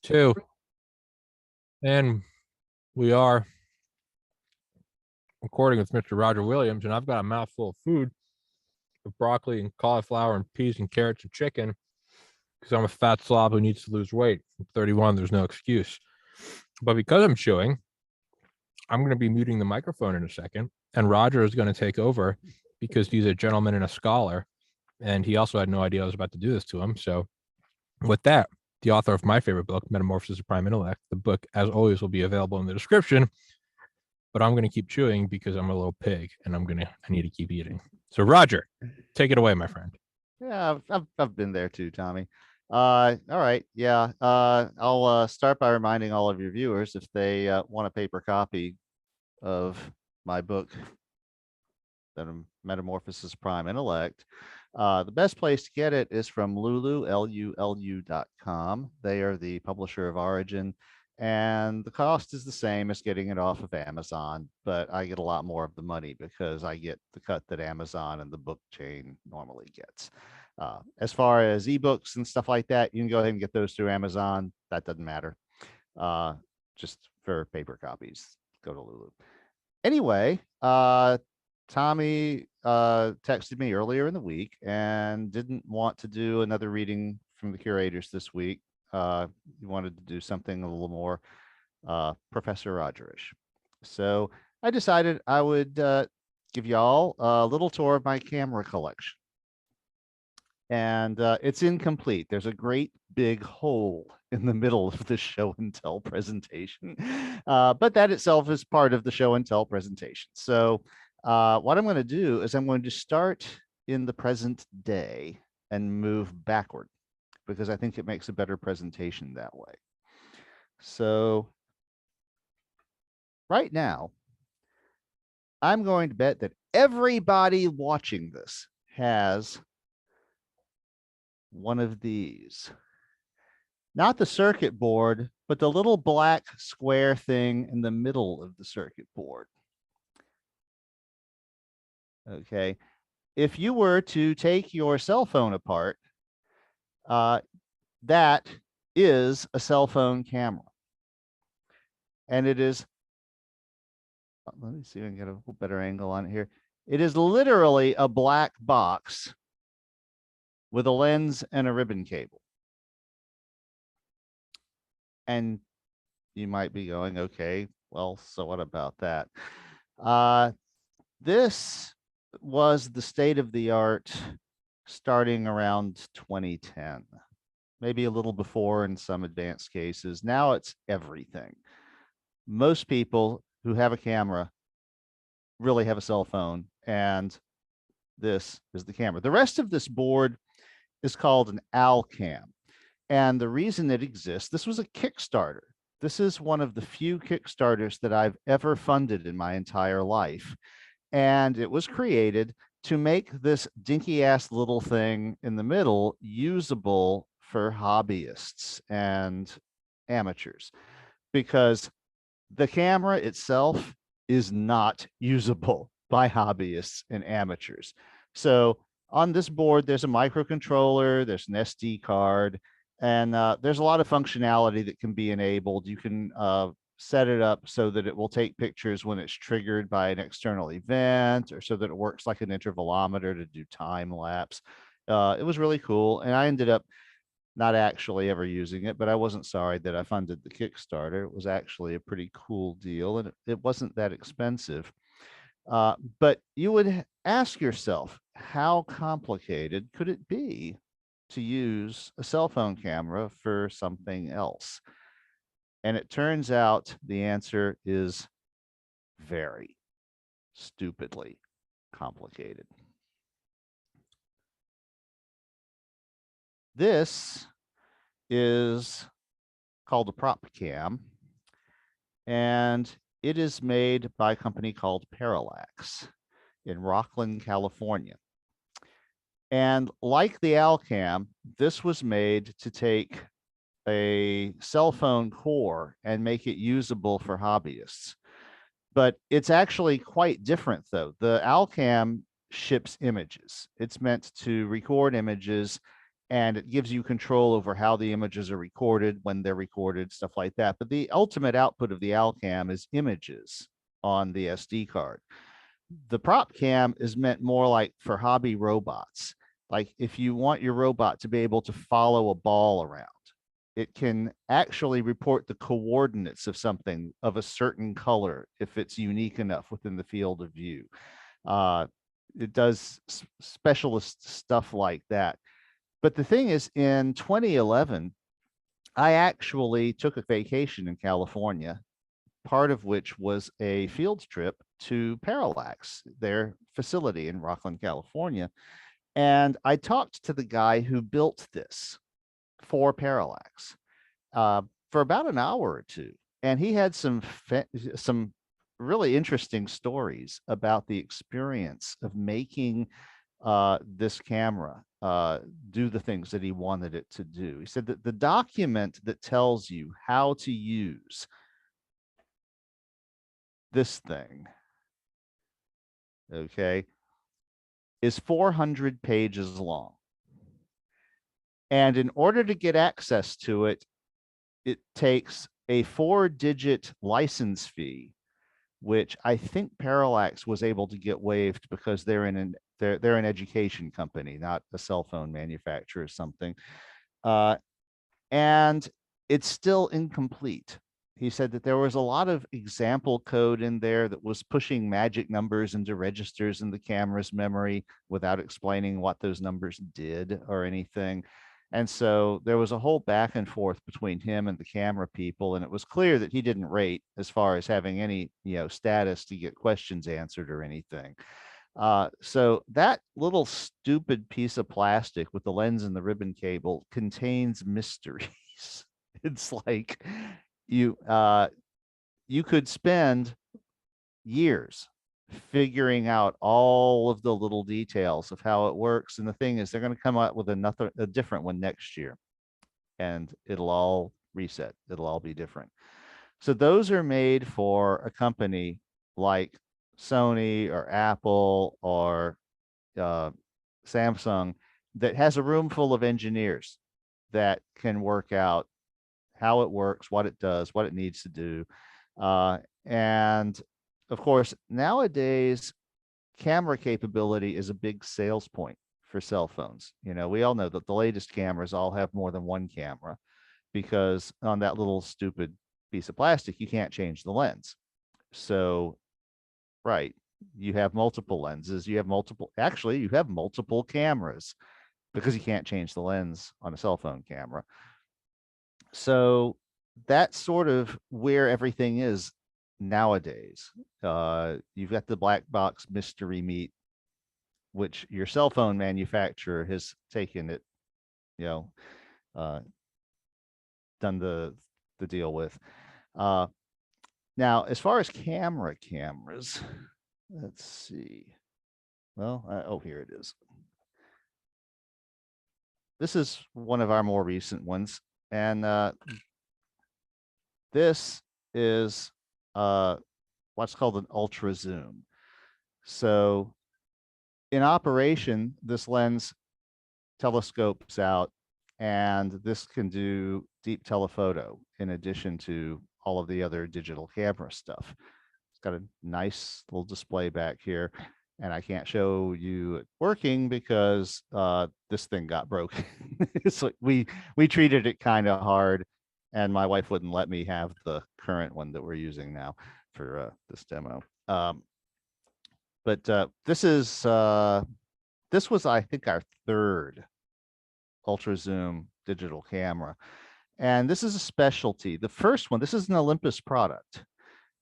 Two. And we are recording with Mr. Roger Williams, and I've got a mouthful of food of broccoli and cauliflower and peas and carrots and chicken because I'm a fat slob who needs to lose weight. I'm 31, there's no excuse. But because I'm chewing, I'm going to be muting the microphone in a second, and Roger is going to take over because he's a gentleman and a scholar, and he also had no idea I was about to do this to him. So with that, the author of my favorite book, Metamorphosis of Prime Intellect, the book, as always, will be available in the description. But I'm going to keep chewing because I'm a little pig and I need to keep eating. So Roger, take it away, my friend. Yeah, I've been there too, Tommy. All right. Yeah. I'll start by reminding all of your viewers if they want a paper copy of my book, Metamorphosis Prime Intellect. The best place to get it is from Lulu, LULU.com. They are the publisher of Origin, and the cost is the same as getting it off of Amazon, but I get a lot more of the money because I get the cut that Amazon and the book chain normally gets. As far as ebooks and stuff like that, you can go ahead and get those through Amazon. That doesn't matter. Just for paper copies, go to Lulu. Anyway, Tommy texted me earlier in the week and didn't want to do another reading from the curators this week. He wanted to do something a little more Professor Rogerish. So I decided I would give y'all a little tour of my camera collection. And it's incomplete. There's a great big hole in the middle of the show and tell presentation. But that itself is part of the show and tell presentation. So what I'm going to do is I'm going to start in the present day and move backward because I think it makes a better presentation that way. So right now, I'm going to bet that everybody watching this has one of these. Not the circuit board, but the little black square thing in the middle of the circuit board. Okay. If you were to take your cell phone apart, that is a cell phone camera. And it is, let me see if I can get a better angle on it here. It is literally a black box with a lens and a ribbon cable. And you might be going, okay, well, so what about that? This was the state of the art starting around 2010, maybe a little before in some advanced cases. Now it's everything. Most people who have a camera really have a cell phone, and this is the camera. The rest of this board is called an Alcam. And the reason it exists, this was a Kickstarter. This is one of the few Kickstarters that I've ever funded in my entire life. And it was created to make this dinky ass little thing in the middle usable for hobbyists and amateurs, because the camera itself is not usable by hobbyists and amateurs. So on this board, there's a microcontroller, there's an SD card, and there's a lot of functionality that can be enabled. You can set it up so that it will take pictures when it's triggered by an external event, or so that it works like an intervalometer to do time lapse. It was really cool. And I ended up not actually ever using it, but I wasn't sorry that I funded the Kickstarter. It was actually a pretty cool deal, and it wasn't that expensive. But you would ask yourself, how complicated could it be to use a cell phone camera for something else? And it turns out the answer is very stupidly complicated. This is called a prop cam, and it is made by a company called Parallax in Rocklin, California. And like the Alcam, this was made to take a cell phone core and make it usable for hobbyists. But it's actually quite different, though. The Alcam ships images. It's meant to record images and it gives you control over how the images are recorded, when they're recorded, stuff like that. But the ultimate output of the Alcam is images on the SD card. The prop cam is meant more like for hobby robots. Like if you want your robot to be able to follow a ball around, it can actually report the coordinates of something of a certain color if it's unique enough within the field of view. It does specialist stuff like that. But the thing is, in 2011, I actually took a vacation in California, part of which was a field trip to Parallax, their facility in Rockland, California. And I talked to the guy who built this for Parallax for about an hour or two. And he had some really interesting stories about the experience of making this camera do the things that he wanted it to do. He said that the document that tells you how to use this thing, okay, is 400 pages long. And in order to get access to it, it takes a 4-digit license fee, which I think Parallax was able to get waived because they're an education company, not a cell phone manufacturer or something. And it's still incomplete. He said that there was a lot of example code in there that was pushing magic numbers into registers in the camera's memory without explaining what those numbers did or anything. And so there was a whole back and forth between him and the camera people, and it was clear that he didn't rate as far as having any, status to get questions answered or anything. So that little stupid piece of plastic with the lens and the ribbon cable contains mysteries. It's like you could spend years figuring out all of the little details of how it works. And the thing is, they're going to come out with a different one next year, and it'll all reset. It'll all be different. So those are made for a company like Sony or Apple or Samsung that has a room full of engineers that can work out how it works, what it does, what it needs to do. And of course, nowadays, camera capability is a big sales point for cell phones. We all know that the latest cameras all have more than one camera, because on that little stupid piece of plastic, you can't change the lens. So, right, you have multiple lenses, you have multiple cameras, because you can't change the lens on a cell phone camera. So that's sort of where everything is nowadays. You've got the black box mystery meat, which your cell phone manufacturer has taken it, done the deal with. Now, as far as cameras, let's see. Well, here it is. This is one of our more recent ones. And this is what's called an ultra zoom. So in operation, this lens telescopes out, and this can do deep telephoto in addition to all of the other digital camera stuff. It's got a nice little display back here, and I can't show you it working because this thing got broken. So we treated it kind of hard, and my wife wouldn't let me have the current one that we're using now for this demo. But this was, I think, our third ultra zoom digital camera, and this is a specialty. The first one, this is an Olympus product,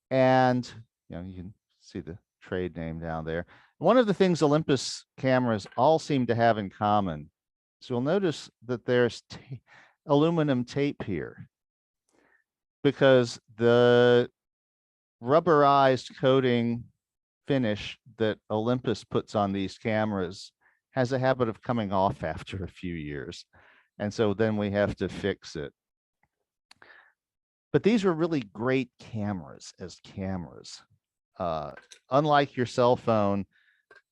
and you can see the trade name down there. One of the things Olympus cameras all seem to have in common, so you'll notice that there's aluminum tape here, because the rubberized coating finish that Olympus puts on these cameras has a habit of coming off after a few years. And so then we have to fix it. But these were really great cameras as cameras. Unlike your cell phone,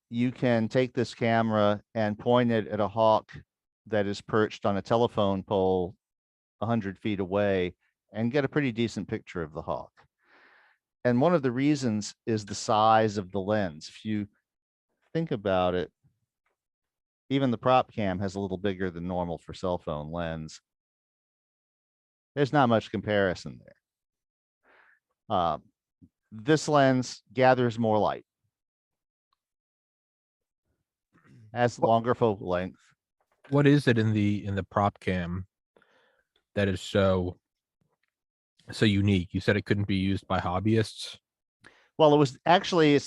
you can take this camera and point it at a hawk that is perched on a telephone pole 100 feet away and get a pretty decent picture of the hawk. And one of the reasons is the size of the lens. If you think about it, even the prop cam has a little bigger than normal for cell phone lens. There's not much comparison there. This lens gathers more light, has longer focal length. What is it in the prop cam that is so unique? You said it couldn't be used by hobbyists. Well, it's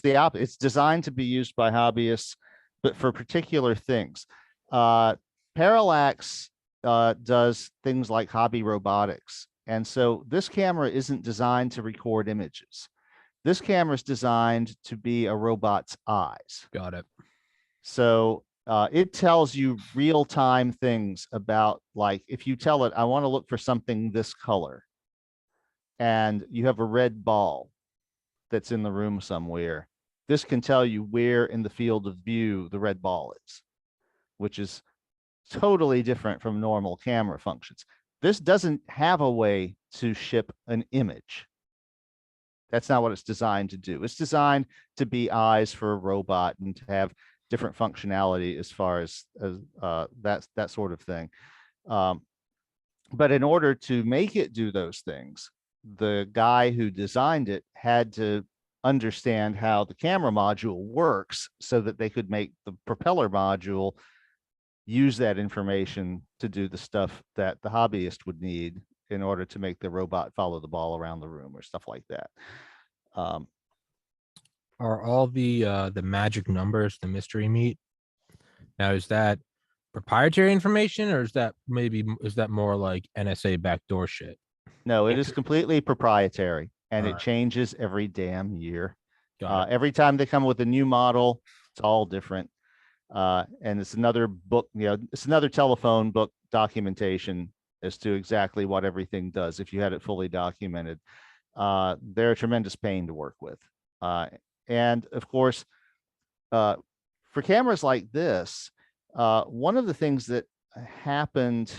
the opposite. It's designed to be used by hobbyists, but for particular things. Parallax does things like hobby robotics. And so this camera isn't designed to record images. This camera is designed to be a robot's eyes. Got it. So it tells you real-time things about, like, if you tell it, I want to look for something this color, and you have a red ball that's in the room somewhere, this can tell you where in the field of view the red ball is, which is totally different from normal camera functions. This doesn't have a way to ship an image. That's not what it's designed to do. It's designed to be eyes for a robot and to have different functionality as far as that sort of thing. But in order to make it do those things, the guy who designed it had to understand how the camera module works so that they could make the propeller module use that information to do the stuff that the hobbyist would need in order to make the robot follow the ball around the room or stuff like that. Are all the magic numbers the mystery meat? Now, is that proprietary information, or is that more like NSA backdoor shit? No, it is completely proprietary, and All it right. changes every damn year. Got it. Every time they come with a new model, it's all different. And it's another book, it's another telephone book documentation as to exactly what everything does. If you had it fully documented, they're a tremendous pain to work with. And of course, for cameras like this, one of the things that happened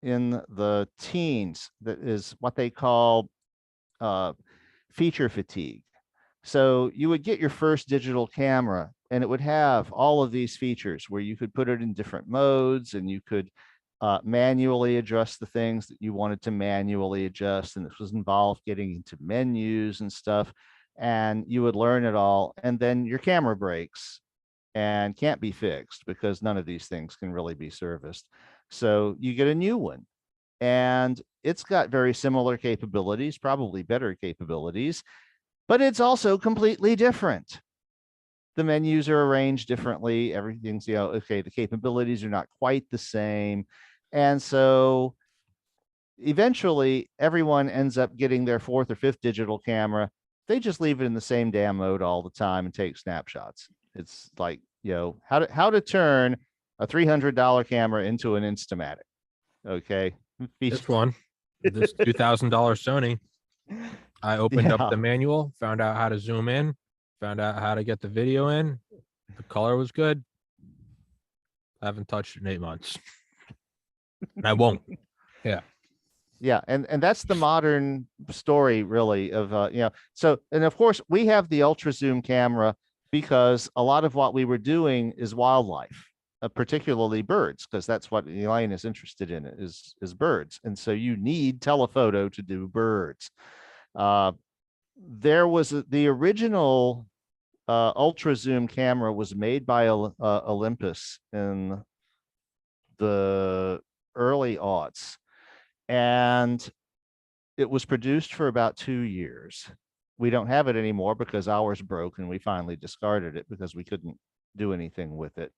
in the teens that is what they call feature fatigue. So you would get your first digital camera and it would have all of these features where you could put it in different modes and you could manually adjust the things that you wanted to manually adjust. And this was involved getting into menus and stuff. And you would learn it all. And then your camera breaks and can't be fixed because none of these things can really be serviced. So you get a new one. And it's got very similar capabilities, probably better capabilities, but it's also completely different. The menus are arranged differently. Everything's, okay, the capabilities are not quite the same. And so eventually everyone ends up getting their fourth or fifth digital camera. They just leave it in the same damn mode all the time and take snapshots. It's like, how to turn a $300 camera into an Instamatic. Okay. This one, this $2,000 Sony, I opened up the manual, found out how to zoom in, found out how to get the video in. The color was good. I haven't touched it in 8 months. And I won't. Yeah. Yeah. And that's the modern story, really, of, so, and of course, we have the ultra zoom camera because a lot of what we were doing is wildlife. Particularly birds, because that's what Elaine is interested in, is birds. And so you need telephoto to do birds. There was the original ultra zoom camera was made by Olympus in the early aughts, and it was produced for about 2 years. We don't have it anymore because ours broke and we finally discarded it because we couldn't do anything with it.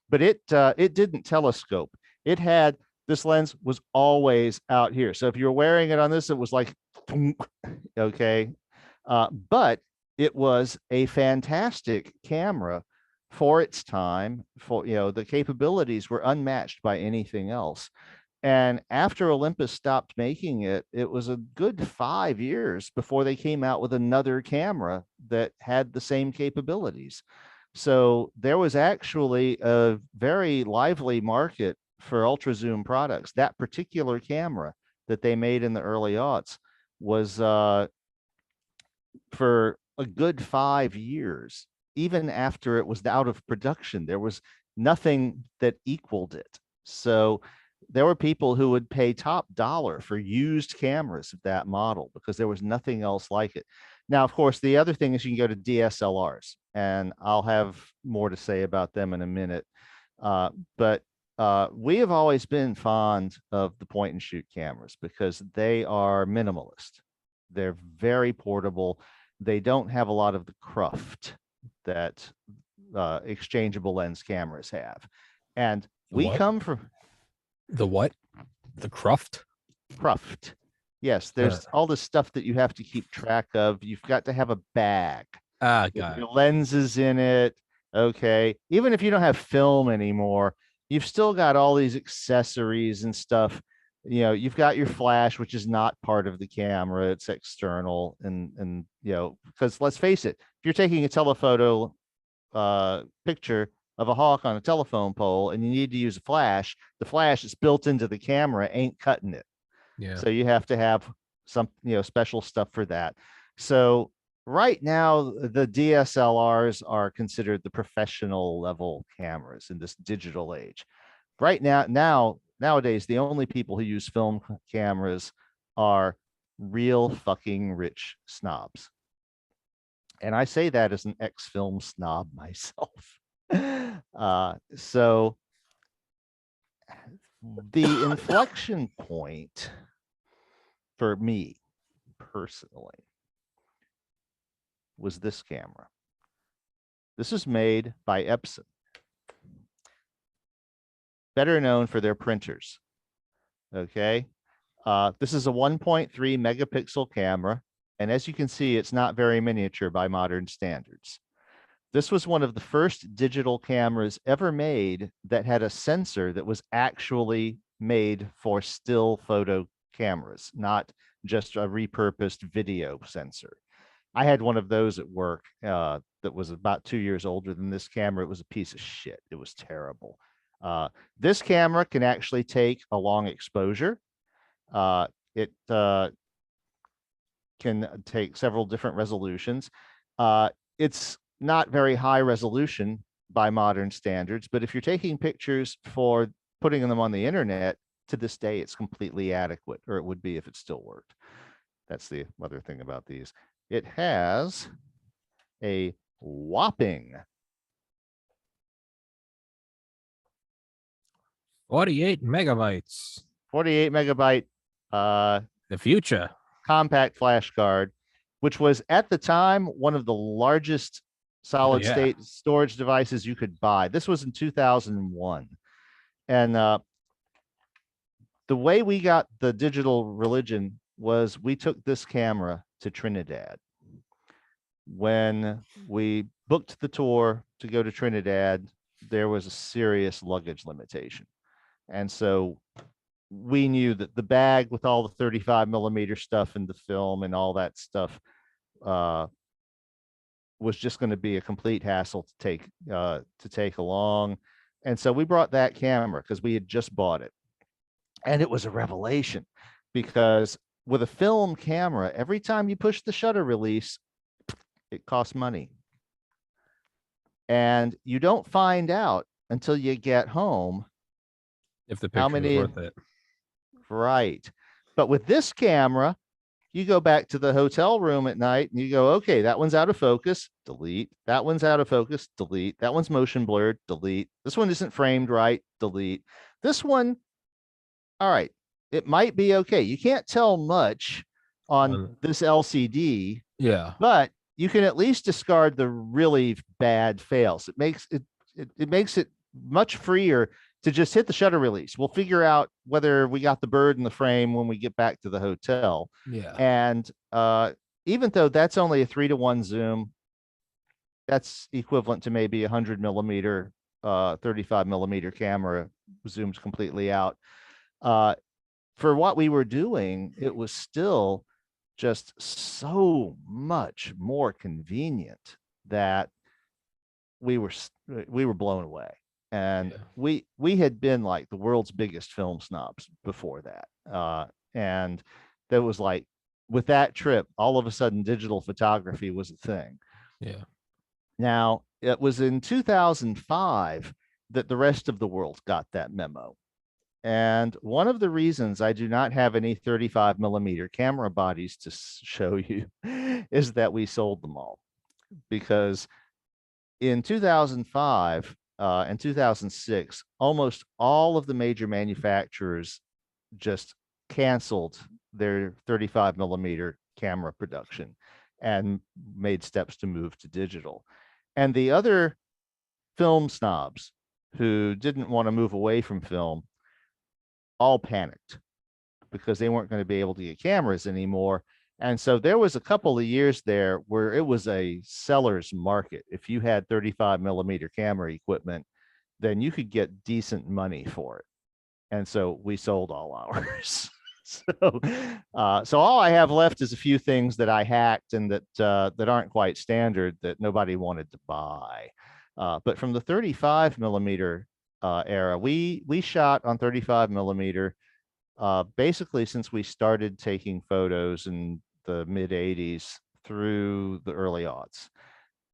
But it didn't telescope. It had, this lens was always out here. So if you were wearing it on this, it was like, okay. But it was a fantastic camera for its time. For, the capabilities were unmatched by anything else. And after Olympus stopped making it, it was a good 5 years before they came out with another camera that had the same capabilities. So there was actually a very lively market for ultra zoom products. That particular camera that they made in the early aughts was for a good 5 years, even after it was out of production, there was nothing that equaled it. So there were people who would pay top dollar for used cameras of that model because there was nothing else like it. Now, of course, the other thing is you can go to DSLRs, and I'll have more to say about them in a minute. But we have always been fond of the point and shoot cameras because they are minimalist. They're very portable. They don't have a lot of the cruft that exchangeable lens cameras have. And we What? come from The what? The cruft? cruft. Yes, Uh, there's all this stuff that you have to keep track of. You've got to have a bag with got it. your lenses in it. Okay. Even if you don't have film anymore, you've still got all these accessories and stuff. You know, you've got your flash, which is not part of the camera, it's external. And you know, because let's face it, if you're taking a telephoto picture of a hawk on a telephone pole and you need to use a flash, the flash that's built into the camera ain't cutting it. Yeah. So you have to have some, you know, special stuff for that. So right now, the DSLRs are considered the professional level cameras in this digital age. Right nowadays, the only people who use film cameras are real fucking rich snobs. And I say that as an ex-film snob myself. So the inflection point for me personally was this camera. This is made by Epson, better known for their printers. Okay. This is a 1.3 megapixel camera. And as you can see, it's not very miniature by modern standards. This was one of the first digital cameras ever made that had a sensor that was actually made for still photo cameras, not just a repurposed video sensor. I had one of those at work that was about 2 years older than this camera. It was a piece of shit. It was terrible. This camera can actually take a long exposure. It can take several different resolutions. It's not very high resolution by modern standards, but if you're taking pictures for putting them on the internet, to this day, it's completely adequate, or it would be if it still worked. That's the other thing about these. It has a whopping 48 megabytes. 48 megabyte The future. compact flash card, which was at the time one of the largest solid Yeah. state storage devices you could buy. This was in 2001. And the way we got the digital religion was we took this camera to Trinidad. When we booked the tour to go to Trinidad, there was a serious luggage limitation. And so we knew that the bag with all the 35 millimeter stuff and the film and all that stuff was just going to be a complete hassle to take along. And so we brought that camera because we had just bought it. And it was a revelation because with a film camera, every time you push the shutter release, it costs money. And you don't find out until you get home If the how picture many is worth it. Right. But with this camera, you go back to the hotel room at night and you go, okay, that one's out of focus, delete. That one's out of focus, delete. That one's motion blurred, delete. This one isn't framed right, delete. This one, all right, it might be okay. You can't tell much on this LCD, Yeah. but you can at least discard the really bad fails. It makes it much freer to just hit the shutter release. We'll figure out whether we got the bird in the frame when we get back to the hotel. Yeah. And even though that's only a 3-to-1 zoom, that's equivalent to maybe 100 millimeter, 35 millimeter camera zoomed completely out. For what we were doing, it was still just so much more convenient that we were blown away. And Yeah. we had been like the world's biggest film snobs before that. And that was like, with that trip, all of a sudden digital photography was a thing. Yeah. Now, it was in 2005 that the rest of the world got that memo. And one of the reasons I do not have any 35 millimeter camera bodies to show you is that we sold them all. Because in 2005 and 2006, almost all of the major manufacturers just canceled their 35 millimeter camera production and made steps to move to digital. And the other film snobs who didn't want to move away from film all panicked because they weren't going to be able to get cameras anymore. And so there was a couple of years there where it was a seller's market. If you had 35 millimeter camera equipment, then you could get decent money for it. And so we sold all ours. So all I have left is a few things that I hacked and that aren't quite standard that nobody wanted to buy. But from the 35 millimeter era, we shot on 35 millimeter basically since we started taking photos in the mid 80s through the early aughts.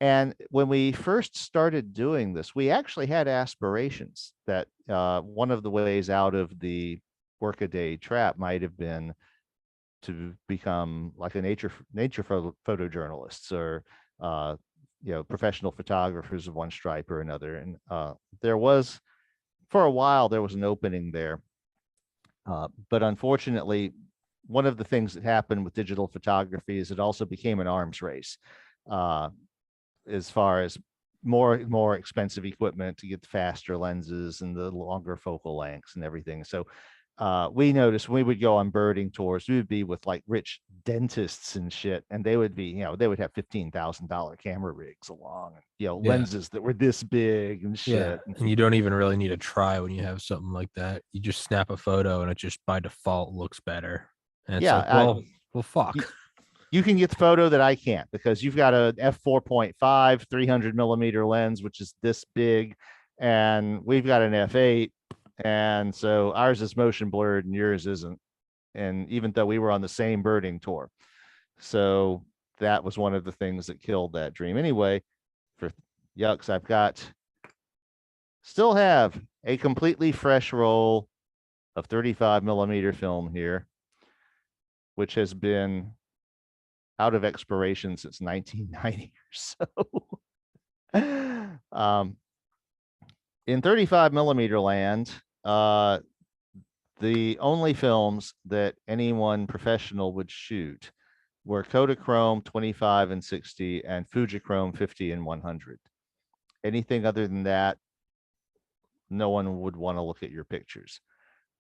And when we first started doing this, we actually had aspirations that one of the ways out of the workaday trap might have been to become like a nature photojournalists or professional photographers of one stripe or another. And there was, for a while, there was an opening there. But unfortunately, one of the things that happened with digital photography is it also became an arms race. As far as more expensive equipment to get the faster lenses and the longer focal lengths and everything. So we noticed when we would go on birding tours, we would be with like rich dentists and shit, and they would be, they would have $15,000 camera rigs along, Yeah. lenses that were this big and Yeah. shit. And you don't even really need to try when you have something like that. You just snap a photo and it just by default looks better. And it's like, well, fuck. You can get the photo that I can't because you've got a f4.5 300 millimeter lens, which is this big, and we've got an f8, and so ours is motion blurred and yours isn't. And even though we were on the same birding tour, so that was one of the things that killed that dream. Anyway, for yucks, still have a completely fresh roll of 35 millimeter film here, which has been out of expiration since 1990 or so. In 35 millimeter land, the only films that anyone professional would shoot were Kodachrome 25 and 60 and Fujichrome 50 and 100. Anything other than that, no one would want to look at your pictures.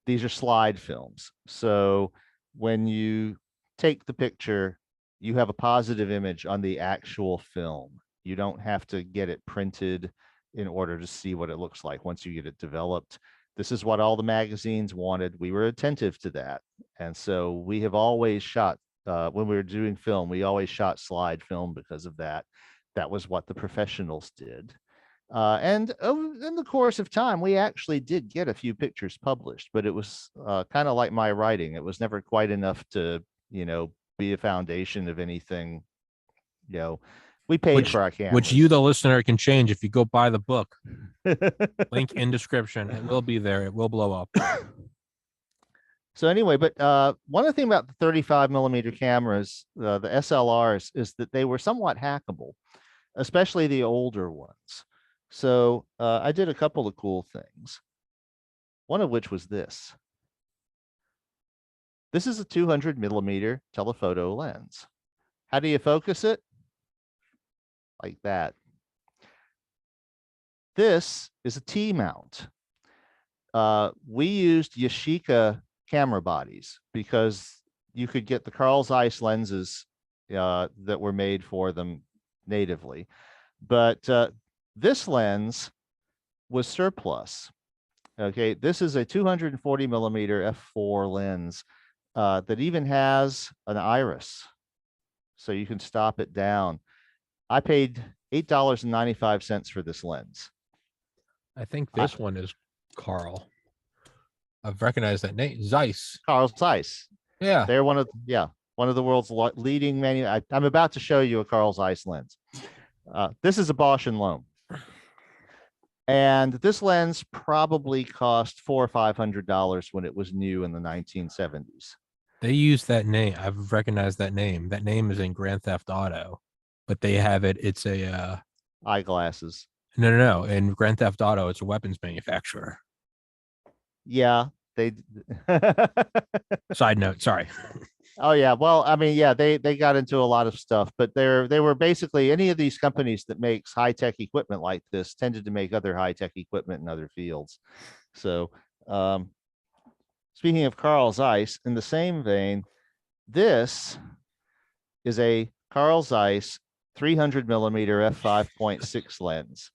These are slide films. So when you take the picture, you have a positive image on the actual film. You don't have to get it printed in order to see what it looks like once you get it developed. This is what all the magazines wanted. We were attentive to that. And so we have always shot, when we were doing film, we always shot slide film because of that. That was what the professionals did. And in the course of time, we actually did get a few pictures published, but it was kind of like my writing. It was never quite enough to, be a foundation of anything. We paid for our cameras. Which you, the listener, can change if you go buy the book. Link in description. It will be there. It will blow up. So anyway, but one of the things about the 35 millimeter cameras, the SLRs, is that they were somewhat hackable, especially the older ones. So I did a couple of cool things. One of which was this. This is a 200 millimeter telephoto lens. How do you focus it? Like that. This is a T-mount. We used Yashica camera bodies because you could get the Carl Zeiss lenses that were made for them natively. But this lens was surplus. Okay, this is a 240 millimeter f4 lens that even has an iris, so you can stop it down. I paid $8.95 for this lens. I think this one is Carl. I've recognized that name. Zeiss. Carl Zeiss. Yeah. They're one of the world's leading I'm about to show you a Carl Zeiss lens. This is a Bausch and Lomb. And this lens probably cost $400 or $500 when it was new in the 1970s. They use that name. I've recognized that name. That name is in Grand Theft Auto, but they have it. It's a eyeglasses. No. In Grand Theft Auto, it's a weapons manufacturer. Yeah, they. Side note, sorry. Oh yeah, well, I mean, yeah, they got into a lot of stuff, but they were basically any of these companies that makes high tech equipment like this tended to make other high tech equipment in other fields. So, speaking of Carl Zeiss, in the same vein, this is a Carl Zeiss 300 millimeter f5.6 lens.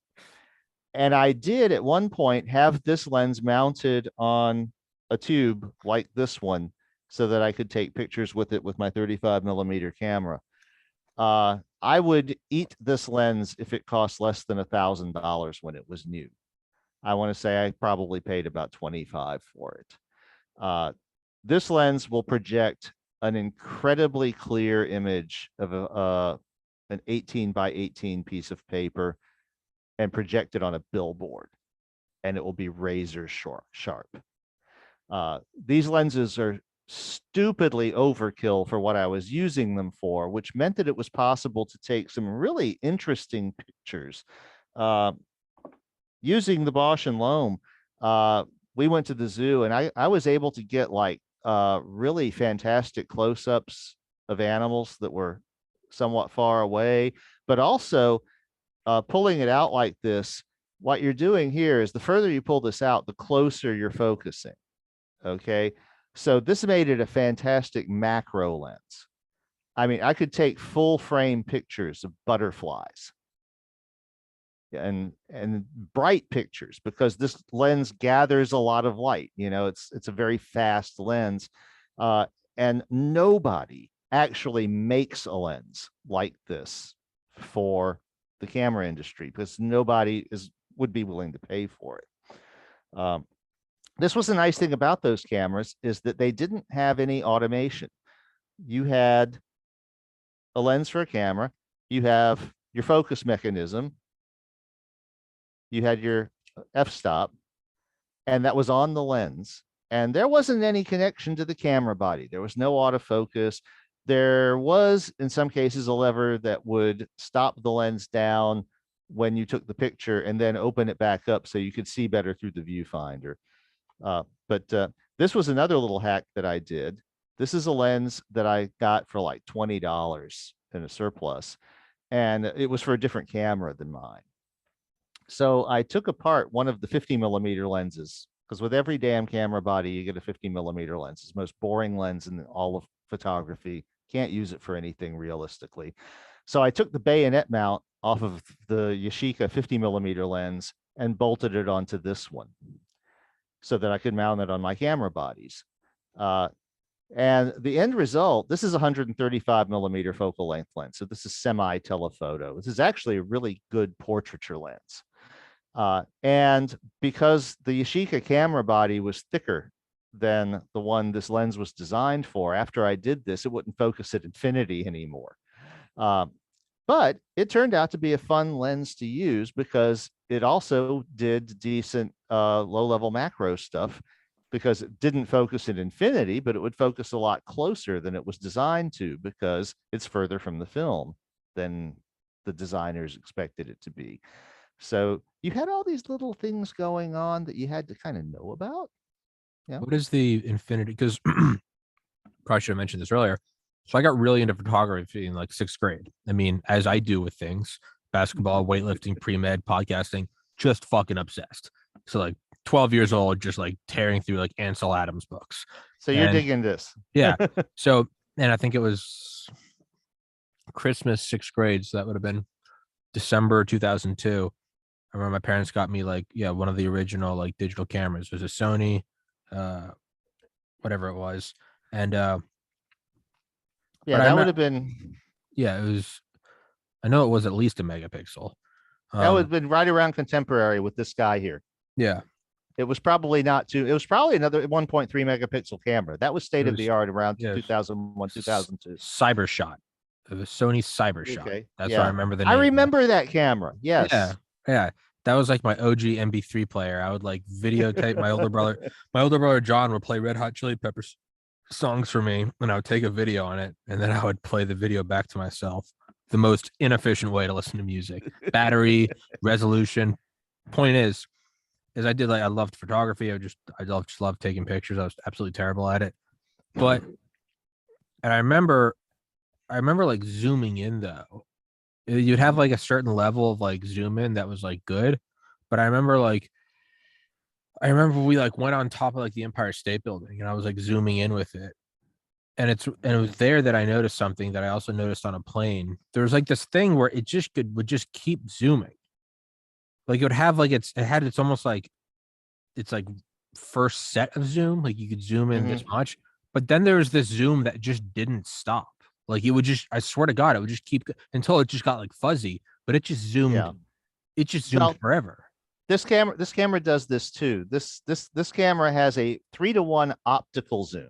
And I did at one point have this lens mounted on a tube like this one so that I could take pictures with it with my 35 millimeter camera. I would eat this lens if it cost less than $1,000 when it was new. I want to say I probably paid about 25 for it. This lens will project an incredibly clear image of an 18 by 18 piece of paper and project it on a billboard, and it will be razor sharp. These lenses are stupidly overkill for what I was using them for, which meant that it was possible to take some really interesting pictures. Using the Bausch and Lomb, we went to the zoo, and I was able to get like really fantastic close-ups of animals that were somewhat far away, but also pulling it out like this. What you're doing here is the further you pull this out, the closer you're focusing. Okay. So this made it a fantastic macro lens. I mean, I could take full frame pictures of butterflies and bright pictures because this lens gathers a lot of light. You know, it's a very fast lens. And nobody actually makes a lens like this for the camera industry because nobody would be willing to pay for it. This was the nice thing about those cameras is that they didn't have any automation. You had a lens for a camera, you have your focus mechanism, you had your f-stop, and that was on the lens. And there wasn't any connection to the camera body. There was no autofocus. There was, in some cases, a lever that would stop the lens down when you took the picture and then open it back up so you could see better through the viewfinder. But this was another little hack that I did. This is a lens that I got for like $20 in a surplus, and it was for a different camera than mine. So I took apart one of the 50 millimeter lenses, because with every damn camera body, you get a 50 millimeter lens. It's the most boring lens in all of photography. Can't use it for anything realistically. So I took the bayonet mount off of the Yashica 50 millimeter lens and bolted it onto this one so that I could mount it on my camera bodies. And the end result, this is a 135 millimeter focal length lens. So this is semi-telephoto. This is actually a really good portraiture lens. And because the Yashica camera body was thicker than the one this lens was designed for, after I did this, it wouldn't focus at infinity anymore. But it turned out to be a fun lens to use because it also did decent low-level macro stuff because it didn't focus at infinity, but it would focus a lot closer than it was designed to because it's further from the film than the designers expected it to be. So you had all these little things going on that you had to kind of know about. Yeah. What is the infinity? Because probably should have mentioned this earlier. So I got really into photography in like 6th grade. I mean, as I do with things, basketball, weightlifting, pre-med, podcasting, just fucking obsessed. So like 12 years old, just like tearing through like Ansel Adams books. So you're digging this. Yeah. So, and I think it was Christmas, 6th grade. So that would have been December 2002. I remember my parents got me like, one of the original like digital cameras. It was a Sony, whatever it was. And that would have been. Yeah, it was I know it was at least a megapixel. That would have been right around contemporary with this guy here. Yeah. It was probably not too. It was probably another 1.3 megapixel camera. That was state It of the was, art around yeah, 2001, 2002. Cyber Shot. It was Sony Cyber Shot. Okay. That's what I Yeah. remember the I name. remember that camera. Yeah. Yes. Yeah. That was like my OG MP3 player. I would like videotape my older brother. My older brother John would play Red Hot Chili Peppers songs for me, and I would take a video on it, and then I would play the video back to myself. The most inefficient way to listen to music. Battery, resolution. Point is I loved photography. I just loved taking pictures. I was absolutely terrible at it. But and I remember like zooming in though. You'd have like a certain level of like zoom in that was like good. But I remember we like went on top of like the Empire State Building and I was like zooming in with it. And it was there that I noticed something that I also noticed on a plane. There was like this thing where it just would just keep zooming. Like it would have like it's almost like it's like first set of zoom, like you could zoom in this much, but then there was this zoom that just didn't stop. Like it would just, I swear to God, it would just keep until it just got like fuzzy, but it just zoomed. Yeah. It just zoomed Well, forever. This camera does this too. This camera has a 3-to-1 optical zoom,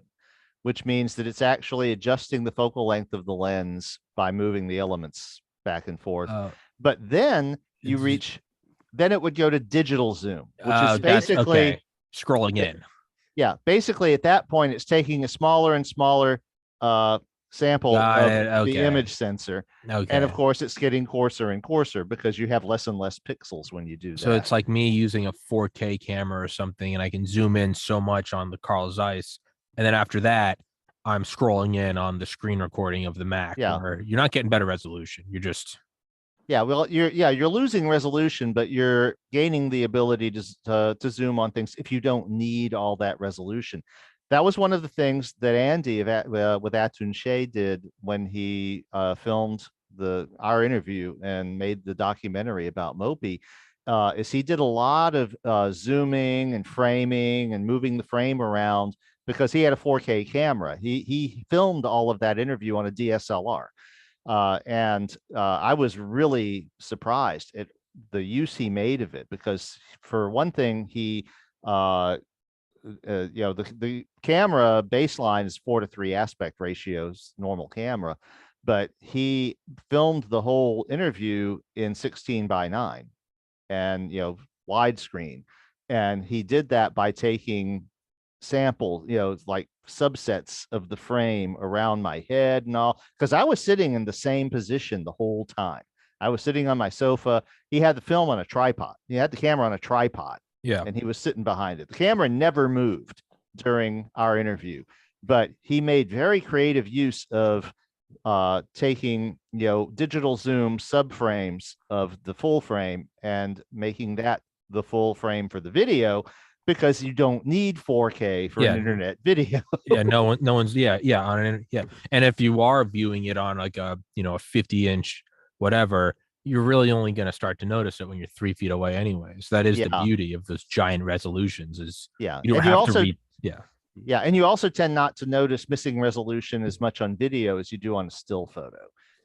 which means that it's actually adjusting the focal length of the lens by moving the elements back and forth. But then you reach, then it would go to digital zoom, which is basically scrolling in. Yeah, basically at that point, it's taking a smaller and smaller sample of the image sensor. And of course, it's getting coarser and coarser because you have less and less pixels when you do that. So it's like me using a 4K camera or something, and I can zoom in so much on the Carl Zeiss. And then after that, I'm scrolling in on the screen recording of the Mac. Yeah. Where you're not getting better resolution. You're just. Yeah, well, you're losing resolution, but you're gaining the ability to zoom on things if you don't need all that resolution. That was one of the things that Andy with Atun Shea did when he filmed our interview and made the documentary about Mopi. Is he did a lot of zooming and framing and moving the frame around because he had a 4K camera. He filmed all of that interview on a DSLR. And I was really surprised at the use he made of it because, for one thing, he, the camera baseline is 4:3 aspect ratios, normal camera, but he filmed the whole interview in 16:9 and widescreen, and he did that by taking sample, like subsets of the frame around my head and all, because I was sitting in the same position the whole time. I was sitting on my sofa. He had the film on a tripod. He had the camera on a tripod. Yeah. And he was sitting behind it. The camera never moved during our interview, but he made very creative use of taking, digital zoom subframes of the full frame and making that the full frame for the video, because you don't need 4K for an internet video. No one's on an and if you are viewing it on like a 50-inch whatever, you're really only going to start to notice it when you're 3 feet away anyways. That is the beauty of those giant resolutions is you don't have to read. Yeah, and you also tend not to notice missing resolution as much on video as you do on a still photo,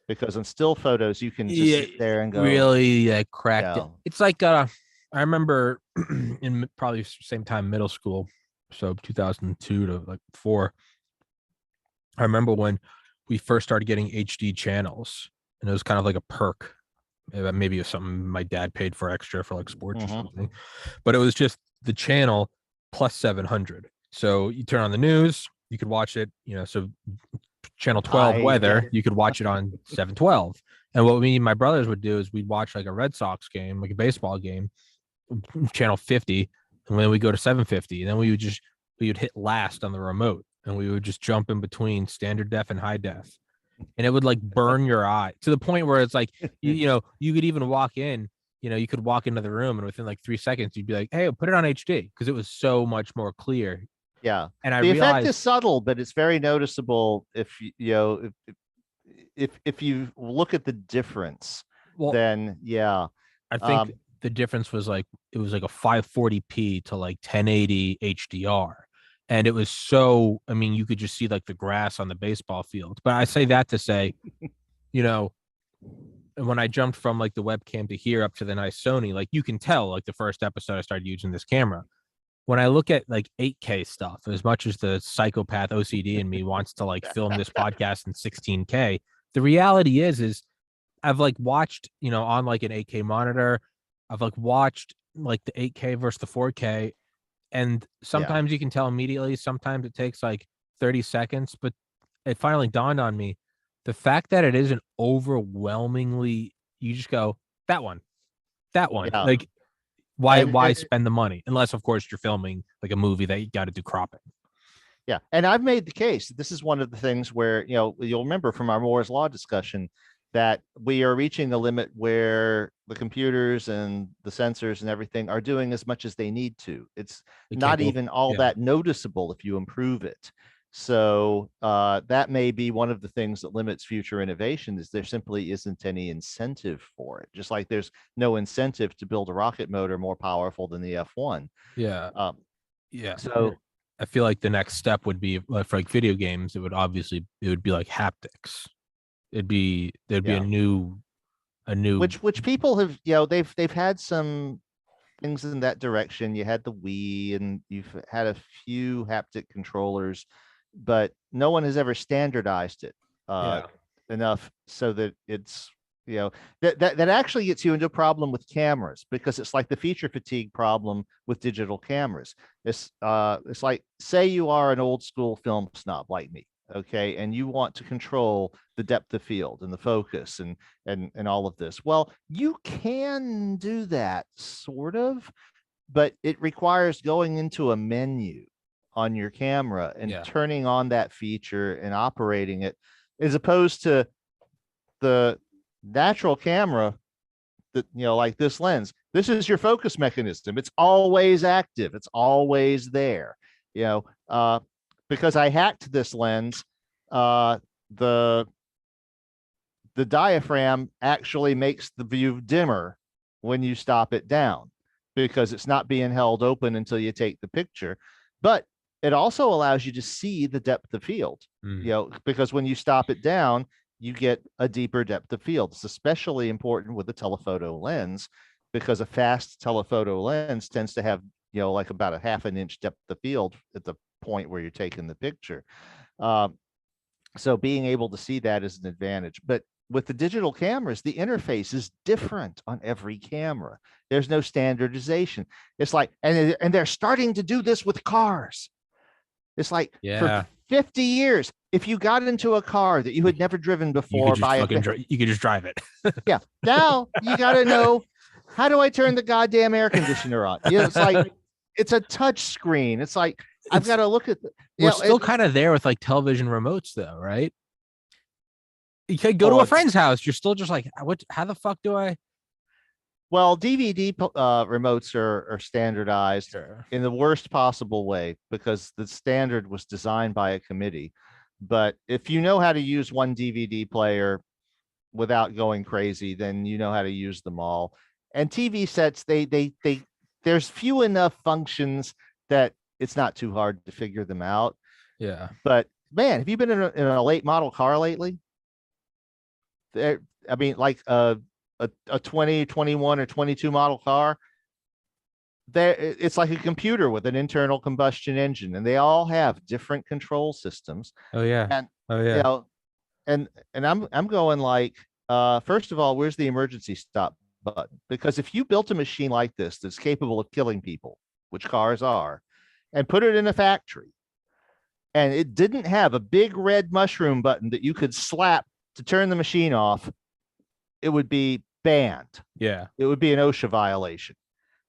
because on still photos you can just sit there and go really cracked it. It's like I remember in probably same time middle school, so 2002 to like 4. I remember when we first started getting HD channels, and it was kind of like a perk. Maybe it was something my dad paid for extra for like sports or something, but it was just the channel plus 700. So you turn on the news, you could watch it, so channel 12 weather, you could watch it on 712. And what me and my brothers would do is we'd watch like a Red Sox game, like a baseball game, channel 50, and then we go to 750, and then we would hit last on the remote, and we would just jump in between standard def and high def, and it would like burn your eye to the point where it's like you could even walk in, you could walk into the room, and within like 3 seconds you'd be like, hey, put it on HD, because it was so much more clear. Yeah, and the effect is subtle, but it's very noticeable if if you look at the difference. Well, then I think the difference was like it was like a 540p to like 1080 HDR, and it was so. I mean, you could just see like the grass on the baseball field. But I say that to say, when I jumped from like the webcam to here up to the nice Sony, like you can tell, like the first episode I started using this camera. When I look at like 8K stuff, as much as the psychopath OCD in me wants to like film this podcast in 16K, the reality is I've like watched, on like an 8K monitor, I've like watched like the 8K versus the 4K, and sometimes you can tell immediately, sometimes it takes like 30 seconds, but it finally dawned on me the fact that it isn't overwhelmingly, you just go, that one. Yeah. Like, why And spend the money? Unless, of course, you're filming like a movie that you got to do cropping. yeah, and I've made the case. This is one of the things where, you'll remember from our Moore's Law discussion that we are reaching the limit where the computers and the sensors and everything are doing as much as they need to. It's It can't not go, even all yeah. that noticeable if you improve it. So that may be one of the things that limits future innovation, is there simply isn't any incentive for it. Just like there's no incentive to build a rocket motor more powerful than the F1. Yeah. Yeah. So So I feel like the next step would be for like video games. It would be like haptics. There'd be yeah, a new which people have, they've had some things in that direction. You had the Wii and you've had a few haptic controllers, but no one has ever standardized it yeah. enough so that it's, that actually gets you into a problem with cameras, because it's like the feature fatigue problem with digital cameras. It's like, say you are an old school film snob like me, okay, and you want to control the depth of field and the focus and all of this. Well, you can do that sort of, but it requires going into a menu on your camera and Yeah. turning on that feature and operating it, as opposed to the natural camera that, like this lens. This is your focus mechanism. It's always active. It's always there. Because I hacked this lens, the diaphragm actually makes the view dimmer when you stop it down, because it's not being held open until you take the picture. But it also allows you to see the depth of field, because when you stop it down, you get a deeper depth of field. It's especially important with the telephoto lens, because a fast telephoto lens tends to have, like about a half an inch depth of field at the point where you're taking the picture. So being able to see that is an advantage. But with the digital cameras, the interface is different on every camera. There's no standardization. It's like, and they're starting to do this with cars. It's like, for 50 years, if you got into a car that you had never driven before, you could just drive it. Yeah. Now you got to know, how do I turn the goddamn air conditioner on? It's like, it's a touch screen. It's like, I've got to look at we're still kind of there with like television remotes though, right? You could go to a friend's house. You're still just like, how the fuck do I? Well, DVD remotes are standardized in the worst possible way, because the standard was designed by a committee. But if you know how to use one DVD player without going crazy, then you know how to use them all. And TV sets, there's few enough functions that it's not too hard to figure them out. Yeah. But man, have you been in a late model car lately? I mean, like a 20, 21, or 22 model car, it's like a computer with an internal combustion engine, and they all have different control systems. Oh yeah. And yeah. And I'm going like, first of all, where's the emergency stop button? Because if you built a machine like this that's capable of killing people, which cars are, and put it in a factory, and it didn't have a big red mushroom button that you could slap to turn the machine off, it would be banned. Yeah. It would be an OSHA violation.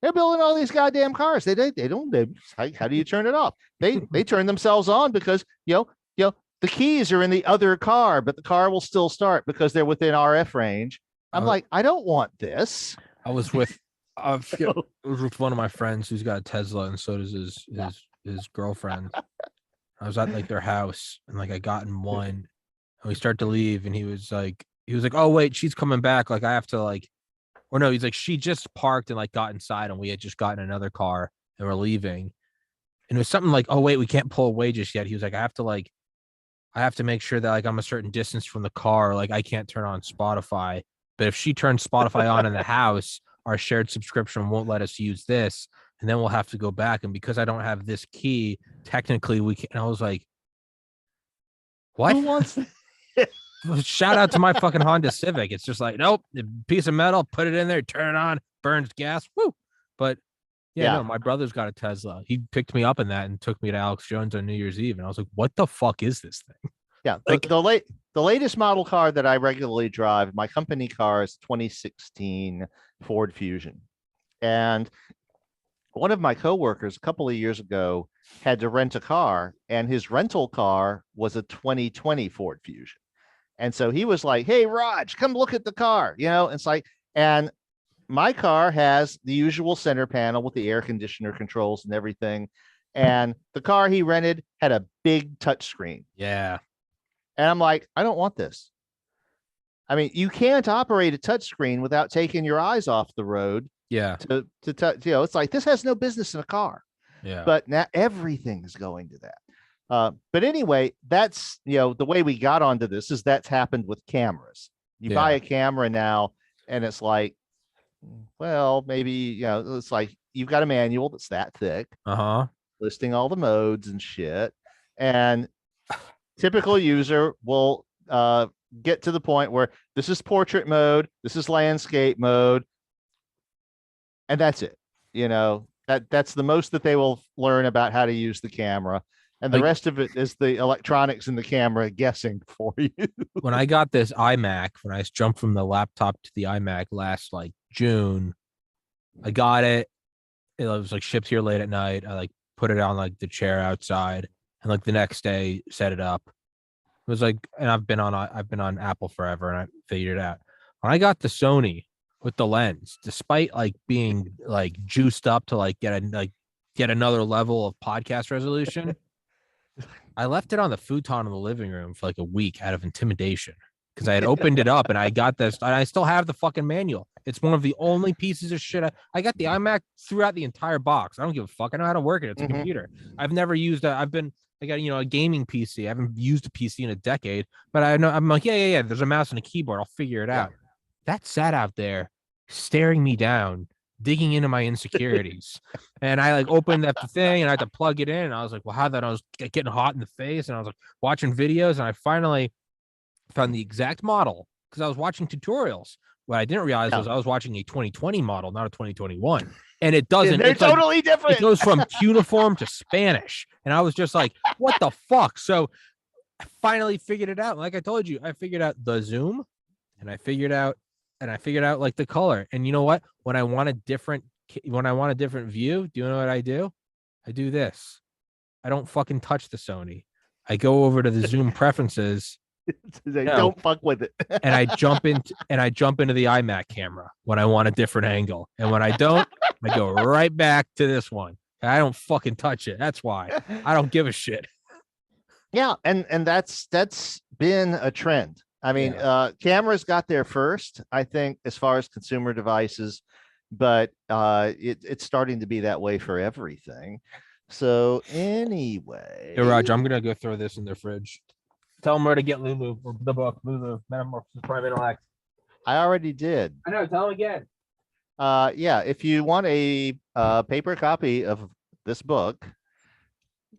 They're building all these goddamn cars. They don't, how do you turn it off? They turn themselves on because, the keys are in the other car, but the car will still start because they're within RF range. I'm like, I don't want this. I was with one of my friends who's got a Tesla, and so does his girlfriend. I was at like their house, and like I got in one, and we start to leave, and he was like, oh wait, she's coming back. Like I have to like, or no, he's like, she just parked and like got inside, and we had just gotten another car and we're leaving. And it was something like, oh wait, we can't pull away just yet. He was like, I have to make sure that like I'm a certain distance from the car. Like I can't turn on Spotify But if she turns Spotify on in the house, our shared subscription won't let us use this. And then we'll have to go back. And because I don't have this key, technically we can. And I was like, what? Who wants Shout out to my fucking Honda Civic. It's just like, nope, a piece of metal, put it in there, turn it on, burns gas. Woo. But yeah, no, my brother's got a Tesla. He picked me up in that and took me to Alex Jones on New Year's Eve. And I was like, what the fuck is this thing? Yeah, Like- the latest model car that I regularly drive, my company car, is 2016 Ford Fusion. And one of my coworkers a couple of years ago had to rent a car, and his rental car was a 2020 Ford Fusion. And so he was like, "Hey, Raj, come look at the car." It's like, and my car has the usual center panel with the air conditioner controls and everything. And the car he rented had a big touchscreen. Yeah. And I'm like, I don't want this. I mean, you can't operate a touchscreen without taking your eyes off the road. Yeah. To touch, it's like, this has no business in a car. Yeah. But now everything is going to that. But anyway, that's, the way we got onto this is that's happened with cameras. You buy a camera now, and it's like, well, maybe, it's like you've got a manual that's that thick, listing all the modes and shit. And typical user will get to the point where this is portrait mode, this is landscape mode, and that's it. That's the most that they will learn about how to use the camera. And the rest of it is the electronics in the camera guessing for you. When I got this iMac, when I jumped from the laptop to the iMac last June, I got it. It was shipped here late at night. I put it on the chair outside, and the next day set it up. It was and I've been on Apple forever, and I figured it out. When I got the Sony with the lens, despite being juiced up to get another level of podcast resolution, I left it on the futon in the living room for a week out of intimidation, because I had opened it up and I got this, and I still have the fucking manual. It's one of the only pieces of shit. I got the iMac throughout the entire box. I don't give a fuck. I know how to work it. It's a computer. I've never used I got, a gaming PC. I haven't used a PC in a decade, but I know, I'm like, yeah. There's a mouse and a keyboard. I'll figure it out. That sat out there staring me down, digging into my insecurities. And I opened up the thing, and I had to plug it in. And I was like, well, how that? I was getting hot in the face, and I was watching videos, and I finally found the exact model, because I was watching tutorials. What I didn't realize was I was watching a 2020 model, not a 2021. And it doesn't. They're totally different. It goes from cuneiform to Spanish. And I was just like, what the fuck? So I finally figured it out. Like I told you, I figured out the zoom, and I figured out the color. And you know what? When I want a different view, do you know what I do? I do this. I don't fucking touch the Sony. I go over to the zoom preferences. Don't fuck with it. and I jump into the iMac camera when I want a different angle. And when I don't, I go right back to this one. I don't fucking touch it. That's why I don't give a shit. Yeah, and that's been a trend. I mean, cameras got there first, I think, as far as consumer devices, but it's starting to be that way for everything. So anyway, Hey, Raj, I'm gonna go throw this in their fridge. Tell them where to get Lulu, or the book, Lulu, Metamorphosis of Prime Intellect. I already did. I know. Tell them again. Yeah, if you want a paper copy of this book,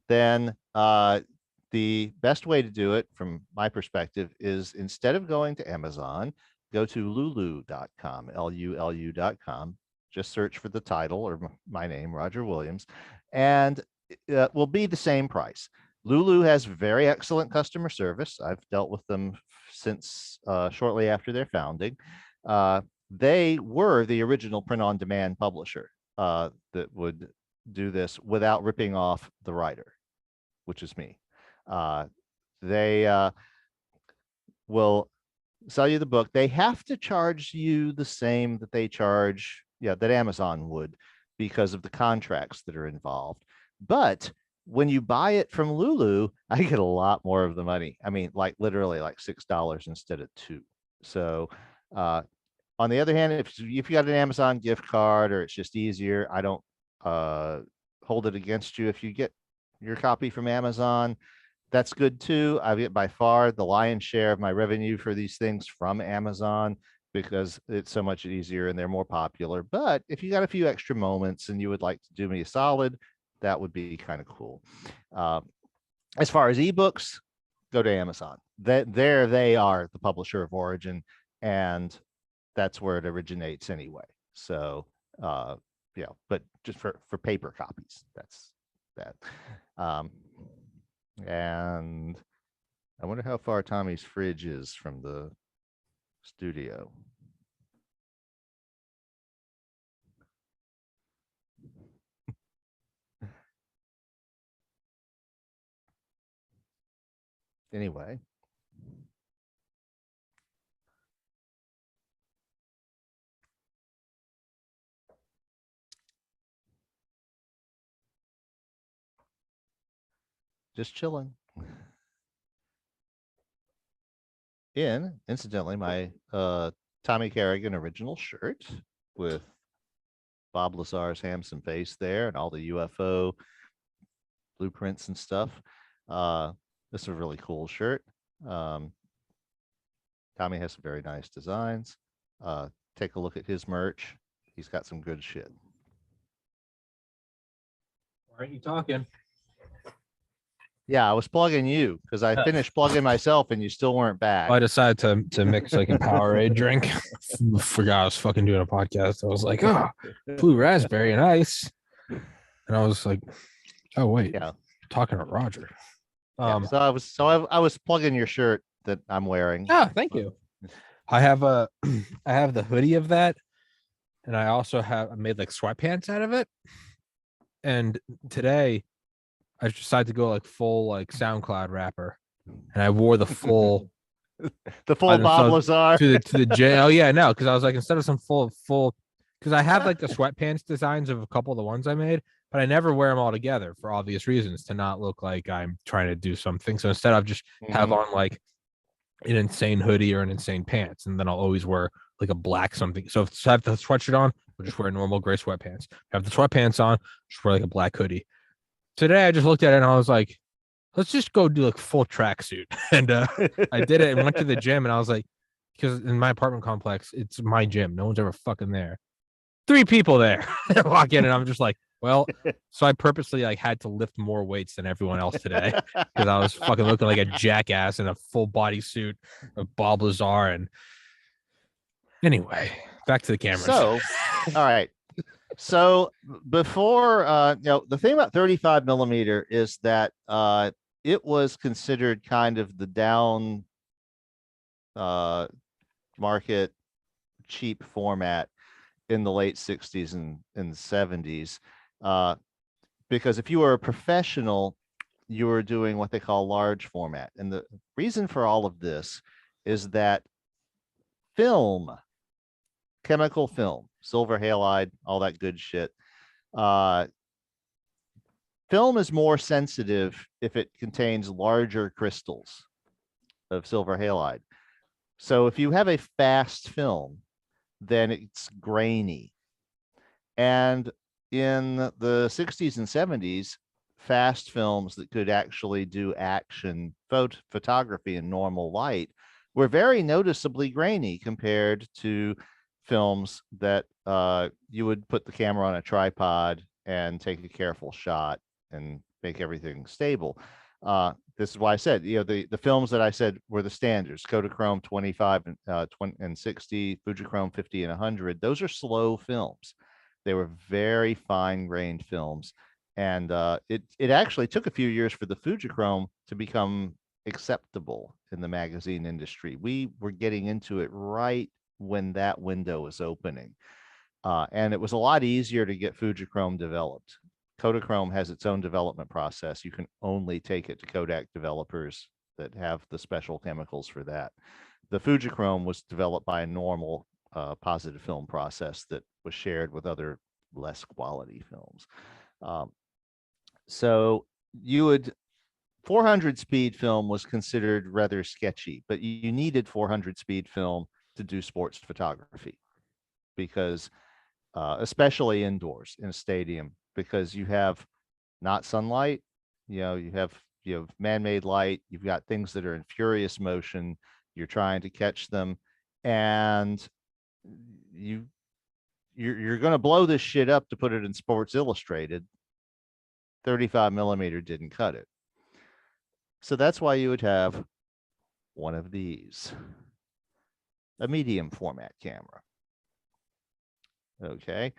then the best way to do it, from my perspective, is instead of going to Amazon, go to lulu.com, LULU.com. Just search for the title or my name, Roger Williams, and it will be the same price. Lulu has very excellent customer service. I've dealt with them since shortly after their founding. They were the original print-on-demand publisher that would do this without ripping off the writer, which is me. They will sell you the book. They have to charge you the same that they charge, that Amazon would, because of the contracts that are involved. But when you buy it from Lulu, I get a lot more of the money. I mean, literally $6 instead of $2. So on the other hand, if you got an Amazon gift card, or it's just easier, I don't hold it against you if you get your copy from Amazon. That's good too. I get by far the lion's share of my revenue for these things from Amazon. because it's so much easier and they're more popular. But if you got a few extra moments and you would like to do me a solid, that would be kind of cool. As far as ebooks, go to Amazon. There they are, the publisher of origin, and that's where it originates anyway. So yeah, but just for paper copies, that's that. And I wonder how far Tommy's fridge is from the studio. Anyway, just chilling. Incidentally, my Tommy Carrigan original shirt with Bob Lazar's handsome face there and all the UFO blueprints and stuff. This is a really cool shirt. Tommy has some very nice designs. Take a look at his merch. He's got some good shit. Why aren't you talking? Yeah, I was plugging you because I finished plugging myself and you still weren't back. I decided to mix like a Powerade drink. Forgot I was fucking doing a podcast. I was like, oh, blue raspberry and ice. And I was like, oh wait, Yeah. talking to Roger. Yeah, so I was plugging your shirt that I'm wearing. Ah, thank you. I have the hoodie of that, and I also I made like sweatpants out of it. And today I decided to go like full like SoundCloud rapper, and I wore the full Bob Lazar to the gym. Oh yeah, no, because I was like, instead of some full because I have like the sweatpants designs of a couple of the ones I made, but I never wear them all together for obvious reasons, to not look like I'm trying to do something. So instead, I'll just have on like an insane hoodie or an insane pants, and then I'll always wear like a black something. So if I have the sweatshirt on, I'll just wear normal gray sweatpants. If I have the sweatpants on, just wear like a black hoodie. Today I just looked at it and I was like, let's just go do like full tracksuit. And I did it and went to the gym, and I was like, because in my apartment complex, it's my gym. No one's ever fucking there. 3 people there. Walk in and I'm just like, well, so I purposely like had to lift more weights than everyone else today because I was fucking looking like a jackass in a full body suit of Bob Lazar. And anyway, back to the cameras. So, all right. So before, the thing about 35 millimeter is that it was considered kind of the down market cheap format in the late 60s and 70s. Because if you were a professional, you were doing what they call large format. And the reason for all of this is that film, chemical film, silver halide, all that good shit. Film is more sensitive if it contains larger crystals of silver halide. So if you have a fast film, then it's grainy. And in the 60s and 70s, fast films that could actually do action photography in normal light were very noticeably grainy compared to films that you would put the camera on a tripod and take a careful shot and make everything stable. This is why I said, the films that I said were the standards: Kodachrome 25 and 60, Fujichrome 50 and 100. Those are slow films. They were very fine-grained films. And it actually took a few years for the Fujichrome to become acceptable in the magazine industry. We were getting into it right when that window was opening. And it was a lot easier to get Fujichrome developed. Kodachrome has its own development process. You can only take it to Kodak developers that have the special chemicals for that. The Fujichrome was developed by a normal positive film process that was shared with other less quality films. So 400 speed film was considered rather sketchy, but you needed 400 speed film to do sports photography because especially indoors in a stadium, because you have not sunlight, you have man-made light, you've got things that are in furious motion, you're trying to catch them, and you're going to blow this shit up to put it in Sports Illustrated. 35 millimeter didn't cut it. So that's why you would have one of these, a medium format camera. Okay.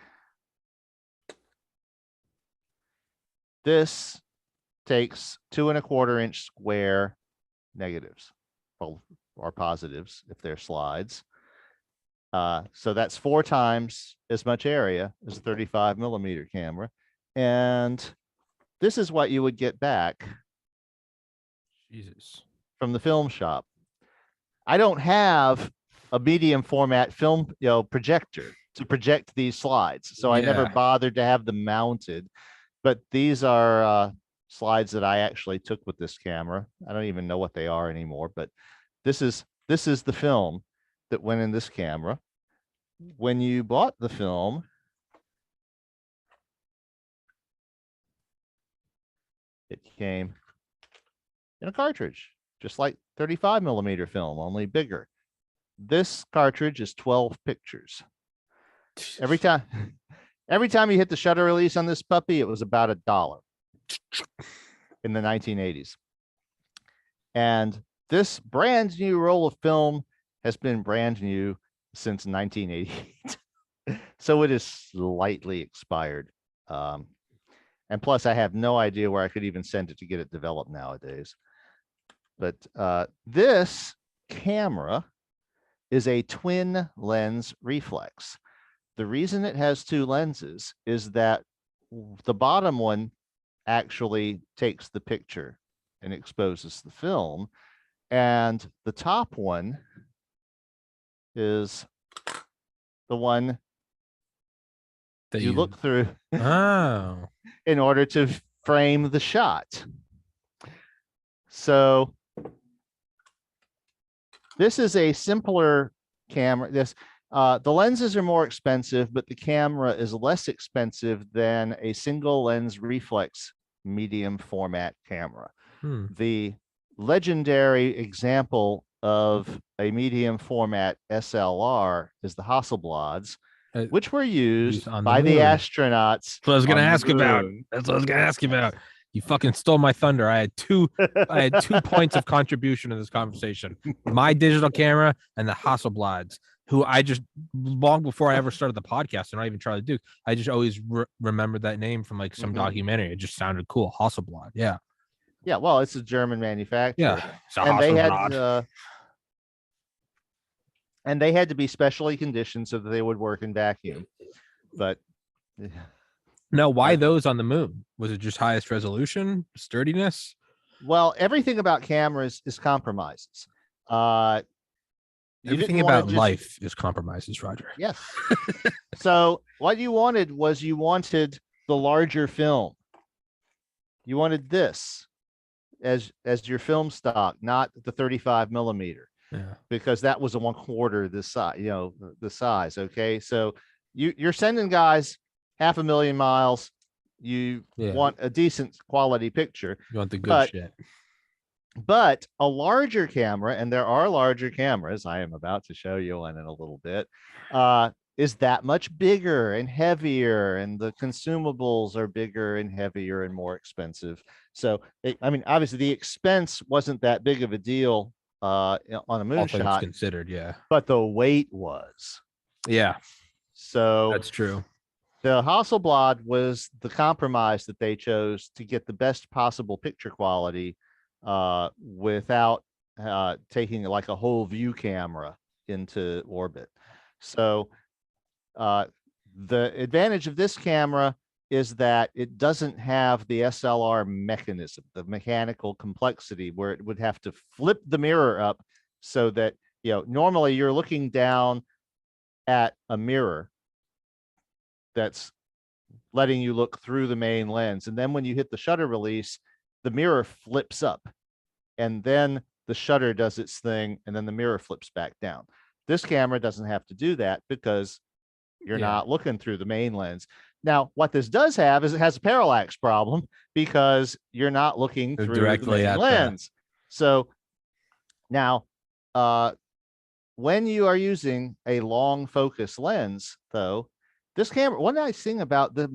This takes 2¼ inch square negatives, well, or positives if they're slides. So that's 4 times as much area as a 35 millimeter camera. And this is what you would get back Jesus. from the film shop. I don't have a medium format film, projector to project these slides. So I never Yeah. bothered to have them mounted. But these are slides that I actually took with this camera. I don't even know what they are anymore, but this is the film that went in this camera. When you bought the film, it came in a cartridge, just like 35 millimeter film, only bigger. This cartridge is 12 pictures. Every time you hit the shutter release on this puppy, it was about $1 in the 1980s. And this brand new roll of film has been brand new since 1988. So it is slightly expired. And plus, I have no idea where I could even send it to get it developed nowadays. But this camera is a twin lens reflex. The reason it has 2 lenses is that the bottom one actually takes the picture and exposes the film, and the top one is the one that you look through Oh. in order to frame the shot. So this is a simpler camera. The lenses are more expensive, but the camera is less expensive than a single lens reflex medium format camera. The legendary example of a medium format SLR is the Hasselblads, which were used by the astronauts. That's what I was going to ask about. That's what I was going to ask you about. You fucking stole my thunder. I had two points of contribution in this conversation. My digital camera and the Hasselblads, who I just, long before I ever started the podcast, and not even Charlie Duke, I just always remembered that name from like some documentary. It just sounded cool. Hasselblad. Yeah. Yeah. Well, it's a German manufacturer. Yeah. And they had to be specially conditioned so that they would work in vacuum. But no, why those on the moon? Was it just highest resolution, sturdiness? Well, everything about cameras is compromises. Everything about life is compromises, Roger. Yes. So what you wanted the larger film. You wanted this as your film stock, not the 35 millimeter. Yeah. Because that was a 1/4 this size, the size. Okay. So you're sending guys 500,000 miles. You want a decent quality picture. You want the good shit. But a larger camera, and there are larger cameras, I am about to show you one in a little bit, is that much bigger and heavier, and the consumables are bigger and heavier and more expensive. So, obviously the expense wasn't that big of a deal on a moonshot considered, but the weight was. So that's true. The Hasselblad was the compromise that they chose to get the best possible picture quality without taking like a whole view camera into orbit. So the advantage of this camera is that it doesn't have the SLR mechanism, the mechanical complexity, where it would have to flip the mirror up so that, normally you're looking down at a mirror that's letting you look through the main lens. And then when you hit the shutter release, the mirror flips up, and then the shutter does its thing, and then the mirror flips back down. This camera doesn't have to do that because you're not looking through the main lens. Now, what this does have is it has a parallax problem because you're not looking through directly the main lens. So now When you are using a long focus lens, though, this camera, one nice thing about the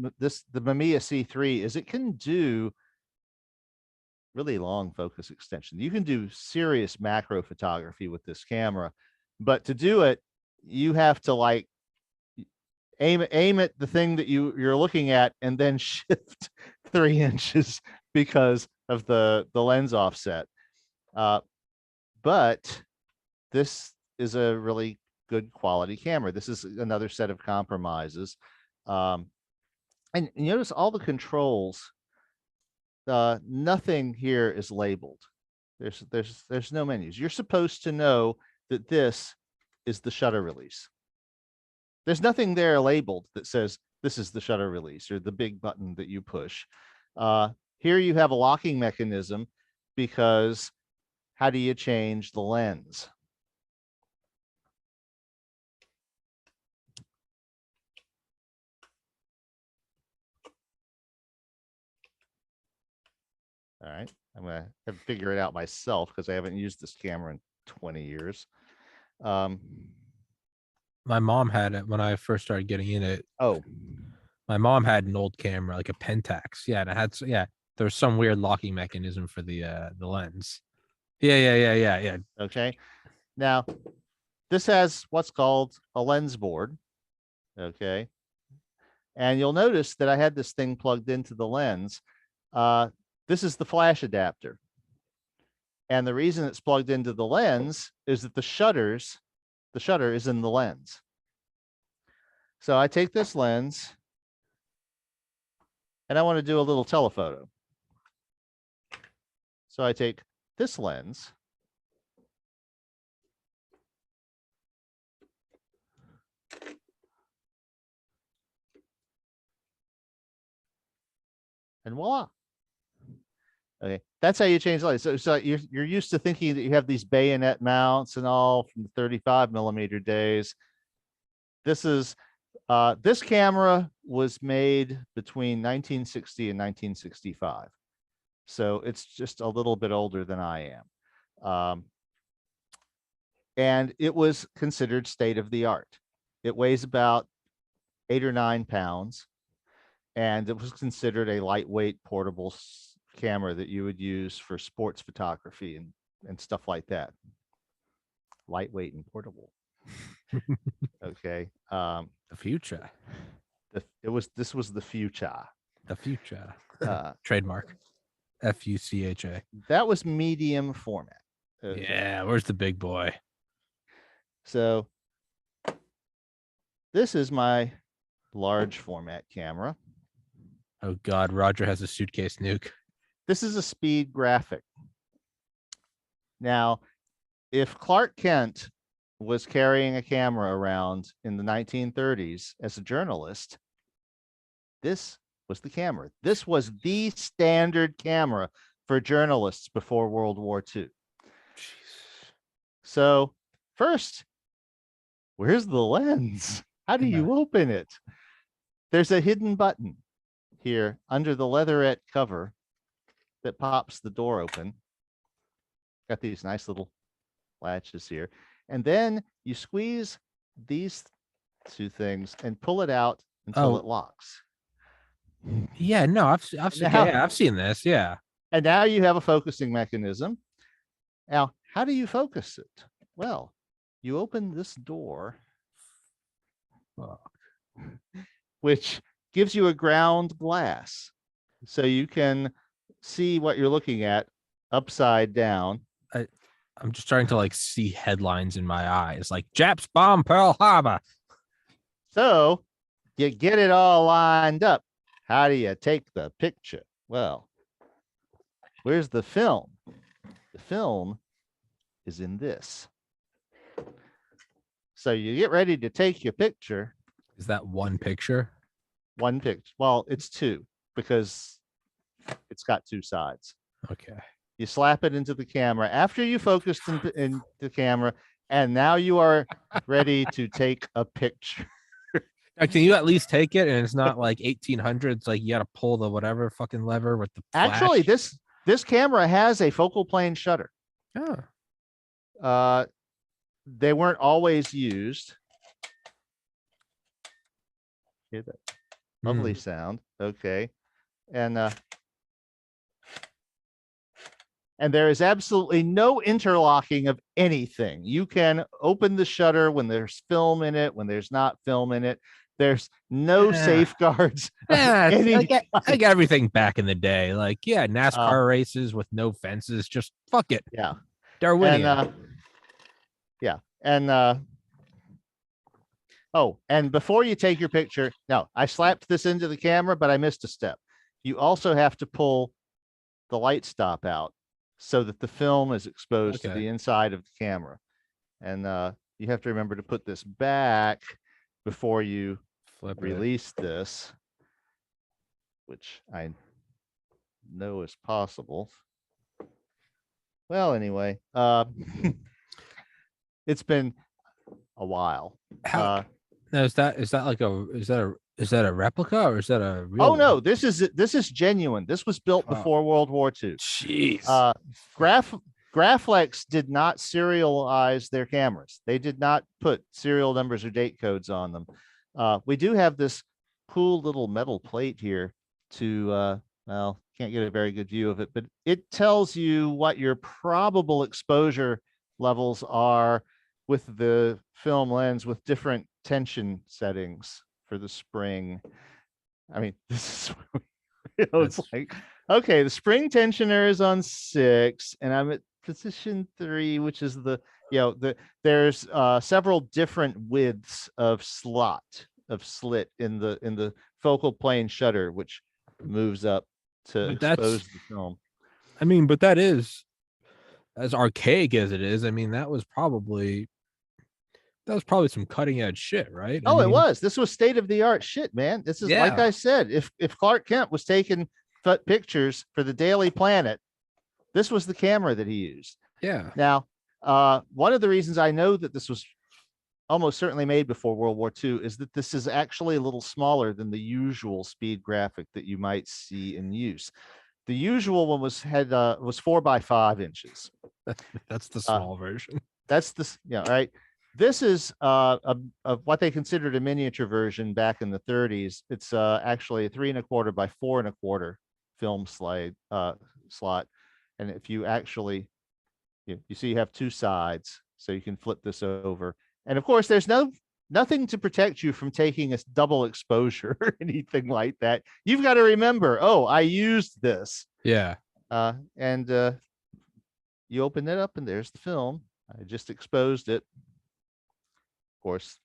Mamiya C3 is it can do really long focus extension. You can do serious macro photography with this camera, but to do it, you have to like aim at the thing that you're looking at and then shift 3 inches because of the lens offset. But this is a really good quality camera. This is another set of compromises. And you notice all the controls, nothing here is labeled. There's no menus. You're supposed to know that this is the shutter release. There's nothing there labeled that says this is the shutter release or the big button that you push. Here you have a locking mechanism because how do you change the lens? All right, I'm gonna have to figure it out myself because I haven't used this camera in 20 years. My mom had it when I first started getting in it. Oh, My mom had an old camera, like a Pentax. Yeah, and it had there was some weird locking mechanism for the lens. Yeah. okay. Now, this has what's called a lens board. Okay. And you'll notice that I had this thing plugged into the lens. This is the flash adapter. And the reason it's plugged into the lens is that the shutter is in the lens. So I take this lens and I want to do a little telephoto. So I take this lens and voila. Okay, that's how you change the light. So you're used to thinking that you have these bayonet mounts and all from the 35mm days. This camera was made between 1960 and 1965. So it's just a little bit older than I am. And it was considered state of the art. It weighs about 8 or 9 pounds. And it was considered a lightweight portable camera that you would use for sports photography and stuff like that. Lightweight and portable. Okay. The future. This was the future. The future. Trademark. FUCHA. That was medium format. Okay. Yeah, where's the big boy? So this is my large format camera. Oh God, Roger has a suitcase nuke. This is a speed graphic. Now, if Clark Kent was carrying a camera around in the 1930s as a journalist, this was the camera. This was the standard camera for journalists before World War II. Jeez. So first, where's the lens? How do you open it? There's a hidden button here under the leatherette cover that pops the door open. Got these nice little latches here. And then you squeeze these 2 things and pull it out until it locks. Yeah, no, I've seen this. Yeah. And now you have a focusing mechanism. Now, how do you focus it? Well, you open this door, which gives you a ground glass. So you can see what you're looking at upside down. I'm just trying to like see headlines in my eyes, like Japs bomb Pearl Harbor. So you get it all lined up. How do you take the picture? Well, where's the film? The film is in this. So you get ready to take your picture. Is that one picture? One picture. Well, it's 2 because it's got 2 sides. Okay. You slap it into the camera after you focused in the camera, and now you are ready to take a picture. Now, can you at least take it? And it's not like 1800s, like you got to pull the whatever fucking lever with the flash. Actually, this camera has a focal plane shutter. Oh. they weren't always used. Hear that lovely sound. Okay. And there is absolutely no interlocking of anything. You can open the shutter when there's film in it, when there's not film in it. There's no safeguards. Yeah, like everything back in the day. Like, yeah, NASCAR races with no fences. Just fuck it. Yeah. Darwinian. And yeah. And oh, and before you take your picture, now I slapped this into the camera, but I missed a step. You also have to pull the light stop out so that the film is exposed to the inside of the camera. And you have to remember to put this back before you release this, which I know is possible. Well, anyway, it's been a while. Now, is that a replica or is that a real? Oh no, this is genuine. This was built before World War II. Jeez. Graflex did not serialize their cameras. They did not put serial numbers or date codes on them. We do have this cool little metal plate here to well, can't get a very good view of it, but it tells you what your probable exposure levels are with the film lens with different tension settings for the spring. I mean, this is, it's like, okay, the spring tensioner is on 6 and I'm at position 3, which is there's several different widths of slit in the focal plane shutter, which moves up to expose the film. I mean, but that is, as archaic as it is, I mean, that was probably some cutting edge shit, right? Oh, it was. This was state of the art shit, man. This is like I said, if Clark Kent was taking pictures for the Daily Planet, this was the camera that he used. Yeah. Now, one of the reasons I know that this was almost certainly made before World War II is that this is actually a little smaller than the usual speed graphic that you might see in use. The usual one was 4 by 5 inches. That's the small version. That's the right. This is of what they considered a miniature version back in the 30s. It's actually a 3 1/4 by 4 1/4 film slot. And if you actually, you see, you have 2 sides, so you can flip this over. And of course, there's nothing to protect you from taking a double exposure or anything like that. You've got to remember, oh, I used this. Yeah. And you open it up and there's the film. I just exposed it. Of course,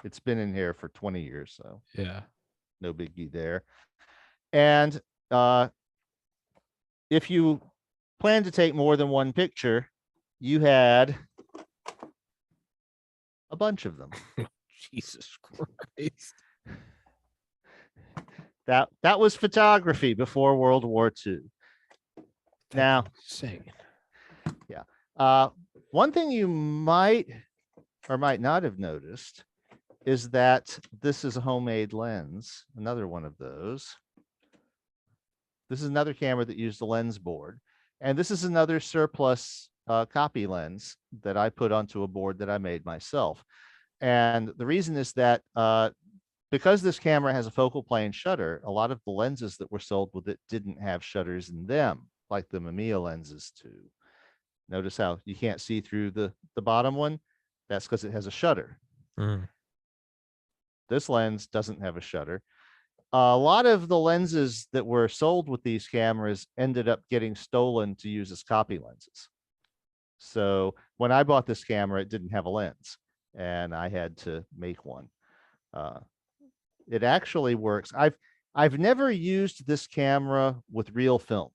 it's been in here for 20 years, so yeah, no biggie there. And if you plan to take more than one picture, you had a bunch of them. Jesus Christ. That was photography before World War II. Now, insane. Yeah. One thing you might or might not have noticed is that this is a homemade lens, another one of those. This is another camera that used a lens board. And this is another surplus copy lens that I put onto a board that I made myself. And the reason is that because this camera has a focal plane shutter, a lot of the lenses that were sold with it didn't have shutters in them, like the Mamiya lenses do. Notice how you can't see through the bottom one? That's because it has a shutter. This lens doesn't have a shutter. A lot of the lenses that were sold with these cameras ended up getting stolen to use as copy lenses. So when I bought this camera, it didn't have a lens, and I had to make one. It actually works. I've never used this camera with real film,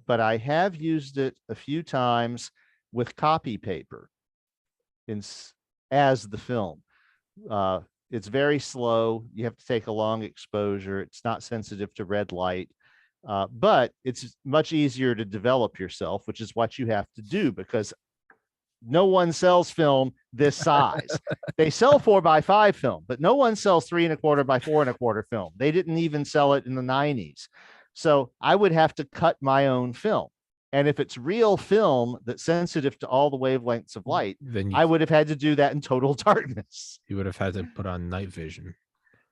but I have used it a few times with copy paper as the film. It's very slow. You have to take a long exposure. It's not sensitive to red light, but it's much easier to develop yourself, which is what you have to do because no one sells film this size. They sell 4 by 5 film, but no one sells 3 1/4 by 4 1/4 film. They didn't even sell it in the 90s. So I would have to cut my own film. And if it's real film that's sensitive to all the wavelengths of light, Then I would have had to do that in total darkness. you would have had to put on night vision.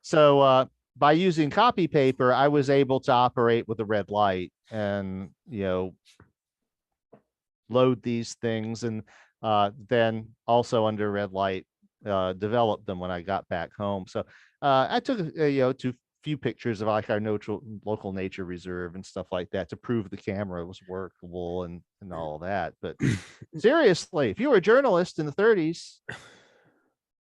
So by using copy paper, I was able to operate with a red light and, load these things, and then also under red light, develop them when I got back home. So I took to few pictures of like our local nature reserve and stuff like that to prove the camera was workable and all that. But seriously, if you were a journalist in the 30s,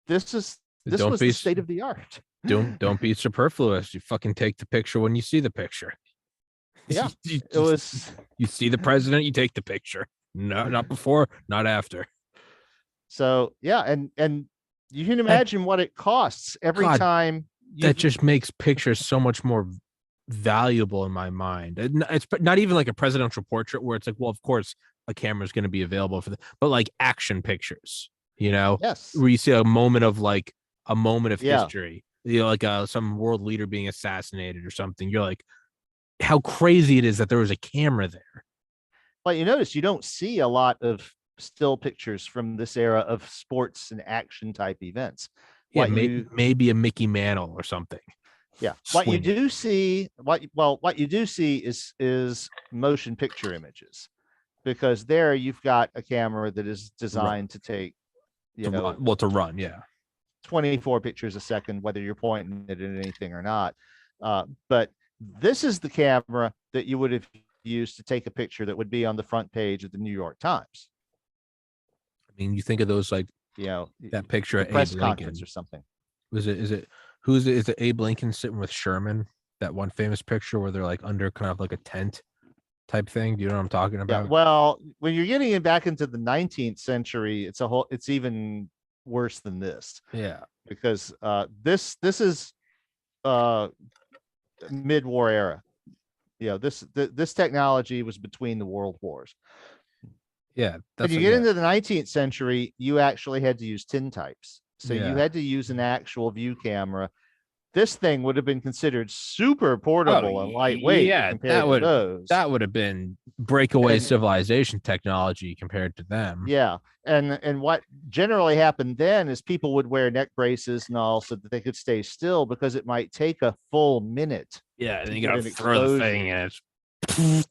this was the state of the art. Don't be superfluous. You fucking take the picture when you see the picture. Yeah, it was. You see the president, you take the picture. No, not before, not after. So yeah, and you can imagine what it costs every time. That just makes pictures so much more valuable in my mind. It's not even like a presidential portrait where it's like, well, of course a camera is going to be available for but like action pictures, Yes, where you see a moment of history, like some world leader being assassinated or something. You're like, how crazy it is that there was a camera there. But you notice you don't see a lot of still pictures from this era of sports and action type events. Yeah, maybe a Mickey Mantle or something. Yeah, what you do see is motion picture images, because there you've got a camera that is designed to take, to run, yeah, 24 pictures a second, whether you're pointing it at anything or not. But this is the camera that you would have used to take a picture that would be on the front page of the New York Times. I mean, you think of those like, that picture at press Abe conference Lincoln or something. Is it Abe Lincoln sitting with Sherman? That one famous picture where they're like under kind of like a tent type thing. Do you know what I'm talking about? Yeah, well, when you're getting it back into the 19th century, it's even worse than this. Yeah, because this is mid-war era. This technology was between the world wars. Yeah, when you get into the 19th century, you actually had to use tintypes. So you had to use an actual view camera. This thing would have been considered super portable and lightweight. Yeah, that would have been breakaway civilization technology compared to them. Yeah, and what generally happened then is people would wear neck braces and all so that they could stay still, because it might take a full minute. Yeah, and you gotta throw the thing in.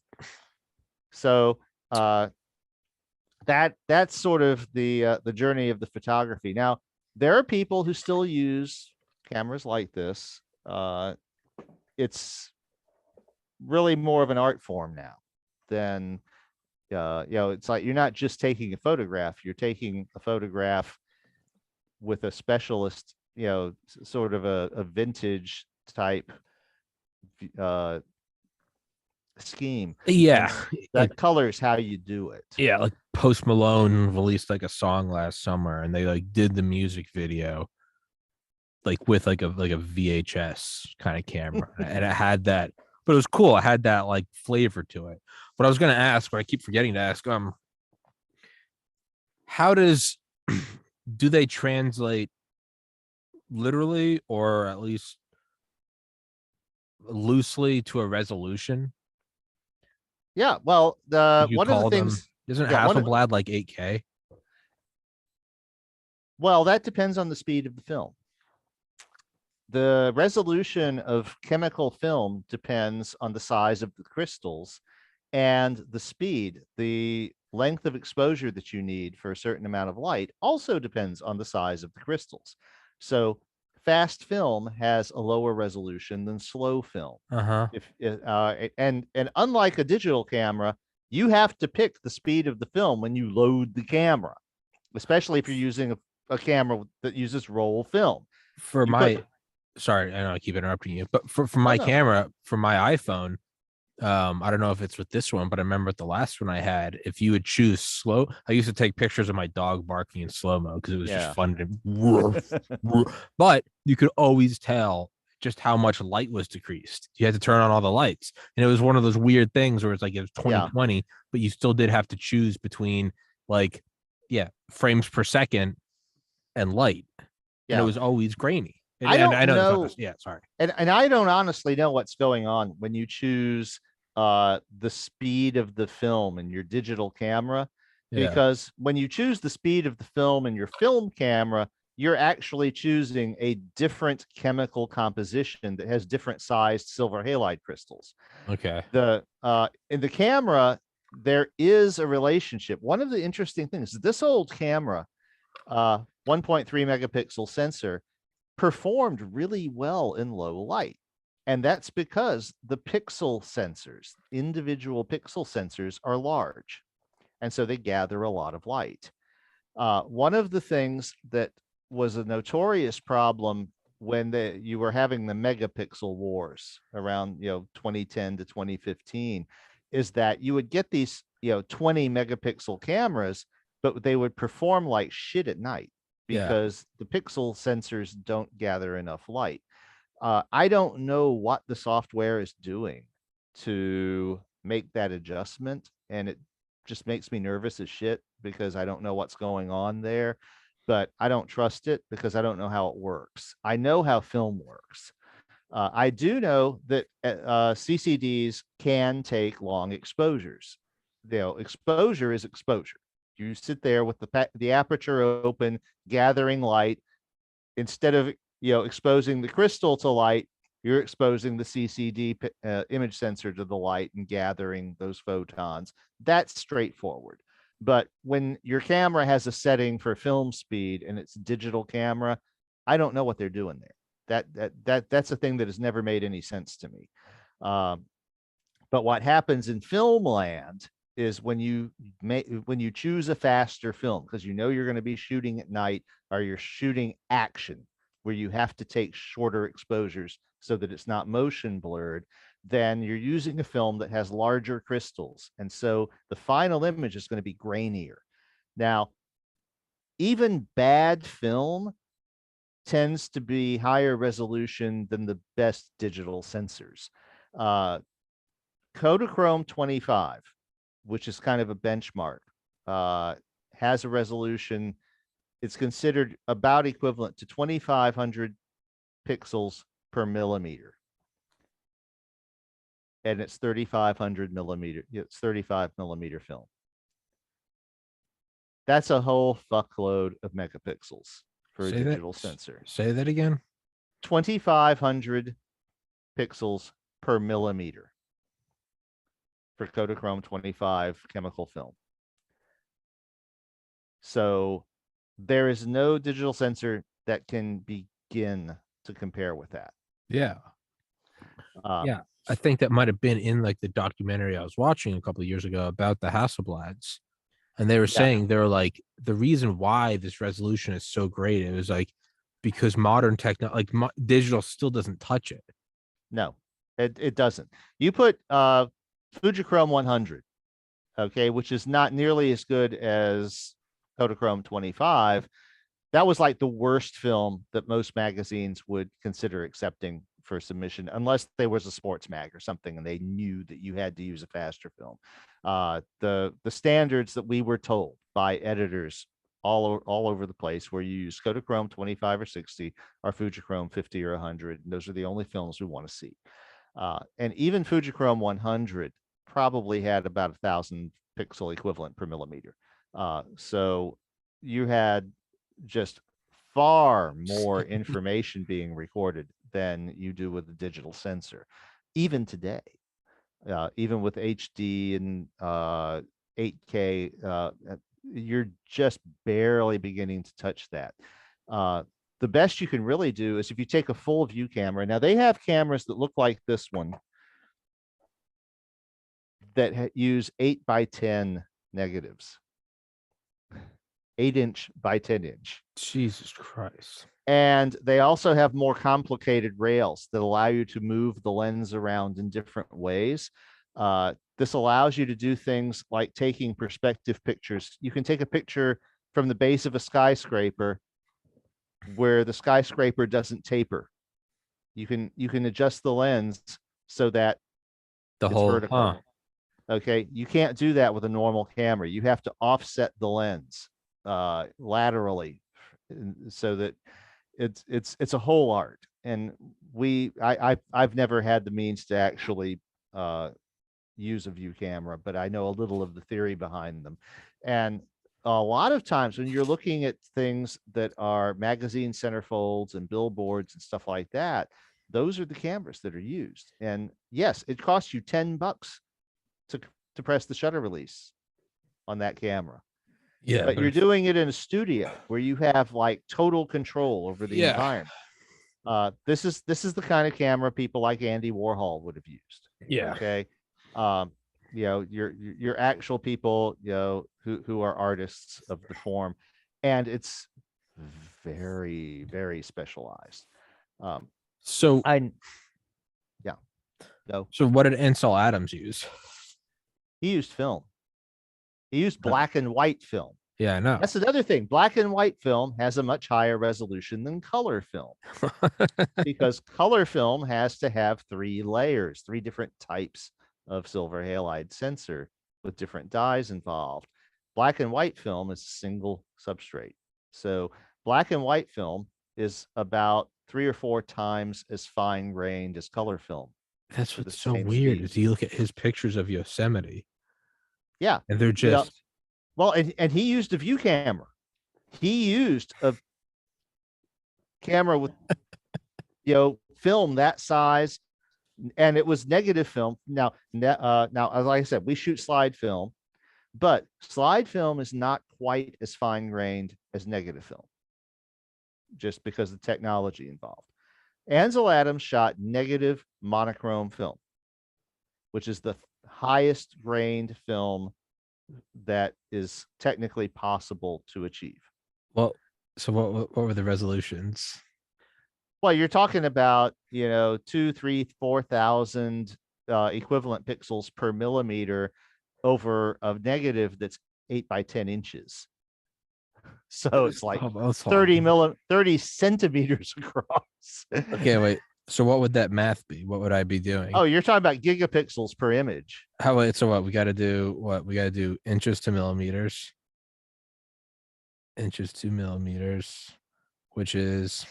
So that's sort of the journey of the photography. Now, there are people who still use cameras like this. It's really more of an art form now than, it's like you're not just taking a photograph, you're taking a photograph with a specialist, sort of a vintage type scheme. Yeah, that colors how you do it. Yeah, like Post Malone released like a song last summer, and they like did the music video like with like a VHS kind of camera, and it had that, but it was cool. It had that like flavor to it. But I was gonna ask, but I keep forgetting to ask, how do they translate literally, or at least loosely, to a resolution? Yeah, well, one of the things, isn't Hasselblad like 8K? Well, that depends on the speed of the film. The resolution of chemical film depends on the size of the crystals and the speed. The length of exposure that you need for a certain amount of light also depends on the size of the crystals. So fast film has a lower resolution than slow film. And unlike a digital camera, you have to pick the speed of the film when you load the camera, especially if you're using a camera that uses roll film. Sorry, I know I keep interrupting you, but for my camera, for my iPhone, I don't know if it's with this one, but I remember the last one I had, if you would choose slow, I used to take pictures of my dog barking in slow-mo because it was just fun to, but you could always tell just how much light was decreased. You had to turn on all the lights, and it was one of those weird things where it's like it was 2020, but you still did have to choose between like frames per second and light, and it was always grainy. I don't know. Sorry. And I don't honestly know what's going on when you choose the speed of the film in your digital camera, Yeah. because when you choose the speed of the film in your film camera, you're actually choosing a different chemical composition that has different sized silver halide crystals. Okay. The in the camera, there is a relationship. One of the interesting things, this old camera, 1.3 megapixel sensor, performed really well in low light. And that's because the pixel sensors, individual pixel sensors, are large. And so they gather a lot of light. One of the things that was a notorious problem when you were having the megapixel wars around 2010 to 2015 is that you would get these 20 megapixel cameras, but they would perform like shit at night Yeah. because the pixel sensors don't gather enough light. I don't know what the software is doing to make that adjustment, and it just makes me nervous as shit because I don't know what's going on there. But I don't trust it because I don't know how it works. I know how film works. I do know that CCDs can take long exposures. Exposure is exposure. You sit there with the aperture open, gathering light. Instead of exposing the crystal to light, you're exposing the CCD image sensor to the light and gathering those photons. That's straightforward. But when your camera has a setting for film speed and it's digital camera, I don't know what they're doing there. That's a thing that has never made any sense to me. Um, but what happens in film land is when you choose a faster film, because you're going to be shooting at night or you're shooting action where you have to take shorter exposures so that it's not motion blurred, then you're using a film that has larger crystals. And so the final image is going to be grainier. Now, even bad film tends to be higher resolution than the best digital sensors. Kodachrome 25, which is kind of a benchmark, has a resolution. It's considered about equivalent to 2,500 pixels per millimeter. And it's 3,500 millimeter. It's 35 millimeter film. That's a whole fuckload of megapixels for a digital sensor. Say that again. 2,500 pixels per millimeter for Kodachrome 25 chemical film. So there is no digital sensor that can begin to compare with that. Yeah. Um, Yeah. I think that might have been in like the documentary I was watching a couple of years ago about the Hasselblads. And they were saying they're like the reason why this resolution is so great. It was like because modern technology, like digital, still doesn't touch it. No, it doesn't. You put Fujichrome 100, okay, which is not nearly as good as Kodachrome 25. That was like the worst film that most magazines would consider accepting for submission, unless there was a sports mag or something and they knew that you had to use a faster film. The standards that we were told by editors all over the place where you use Kodachrome 25 or 60 or Fujichrome 50 or 100. And those are the only films we want to see. And even Fujichrome 100 probably had about 1,000 pixel equivalent per millimeter. So you had just far more information being recorded than you do with a digital sensor, even today. Even with HD and 8K, you're just barely beginning to touch that. The best you can really do is if you take a full view camera. Now they have cameras that look like this one that use 8x10 negatives, 8-inch by 10-inch. Jesus Christ. And they also have more complicated rails that allow you to move the lens around in different ways. This allows you to do things like taking perspective pictures. You can take a picture from the base of a skyscraper where the skyscraper doesn't taper. You can adjust the lens so that The it's whole vertical. Okay, you can't do that with a normal camera. You have to offset the lens laterally so that it's a whole art. And I've never had the means to actually use a view camera, but I know a little of the theory behind them. And a lot of times when you're looking at things that are magazine centerfolds and billboards and stuff like that, those are the cameras that are used. And yes, it costs you $10 to press the shutter release on that camera. Yeah, But you're doing it in a studio where you have like total control over the yeah, environment. This is the kind of camera people like Andy Warhol would have used. yeah. Okay. Your actual people, who are artists of the form, and it's very, very specialized. So, I yeah, no, so what did Ansel Adams use? he used film. He used black and white film. Yeah, I know. That's another thing. Black and white film has a much higher resolution than color film because color film has to have 3 layers, 3 different types of silver halide sensor with different dyes involved. Black and white film is a single substrate. So black and white film is about 3 or 4 times as fine grained as color film. That's for the what's so same weird speed. is you look at his pictures of Yosemite Yeah. and they're just Well, and he used a view camera. He used a camera with film that size, and it was negative film. Now, as like I said, we shoot slide film, but slide film is not quite as fine grained as negative film, just because of the technology involved. Ansel Adams shot negative monochrome film, which is the highest grained film that is technically possible to achieve. well. So what were the resolutions? Well, you're talking about 2, 3, 4,000 equivalent pixels per millimeter over a negative that's 8 by 10 inches. So it's like 30 centimeters across. Okay, wait. So what would that math be? What would I be doing? Oh, you're talking about gigapixels per image. So what we got to do? What we got to do? Inches to millimeters. Inches to millimeters, which is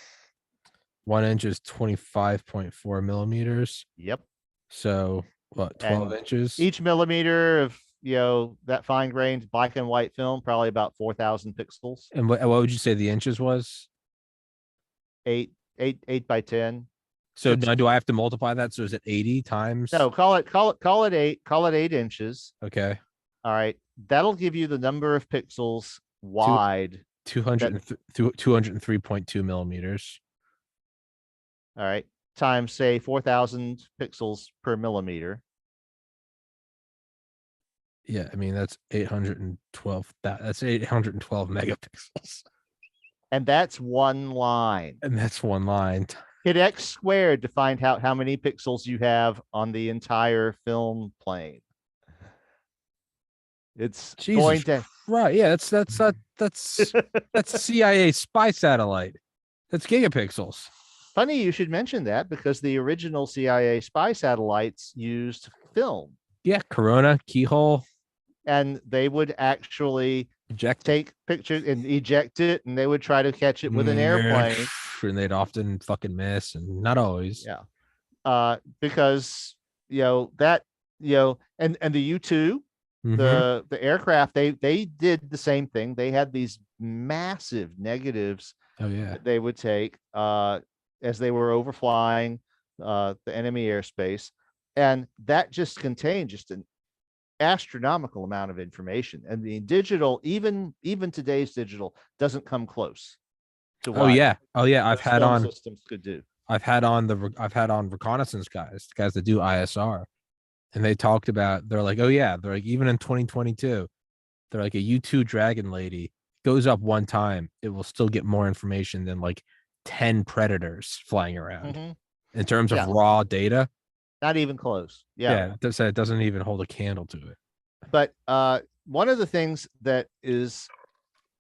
1 inch is 25.4 millimeters. Yep. So what? 12 And inches. Each millimeter of that fine grained black and white film, probably about 4,000 pixels. And what would you say the inches was? 8 by 10. So now do I have to multiply that? So is it 80 times? No, call it 8 inches. Okay. All right. That'll give you the number of pixels wide. 203.2 millimeters. All right. Times, say, 4,000 pixels per millimeter. Yeah, I mean that's 812. That's 812 megapixels. And that's one line. And that's one line. Hit X squared to find out how many pixels you have on the entire film plane. It's Jesus going to right. Yeah, that's CIA spy satellite. That's gigapixels. Funny you should mention that, because the original CIA spy satellites used film. Yeah, Corona keyhole. And they would actually take pictures and eject it, and they would try to catch it with an airplane. And they'd often fucking miss, and not always. Yeah. Because and the U-2, the aircraft, they did the same thing. They had these massive negatives. Oh yeah. That they would take as they were overflying the enemy airspace, and that just contained just an astronomical amount of information. And the digital, even today's digital, doesn't come close to what I've had on systems could do. I've had on reconnaissance guys, the guys that do ISR, and they talked about, they're like, even in 2022, they're like, a U-2 Dragon lady goes up one time, it will still get more information than like 10 Predators flying around in terms of raw data. Not even close. It doesn't even hold a candle to it. But one of the things that is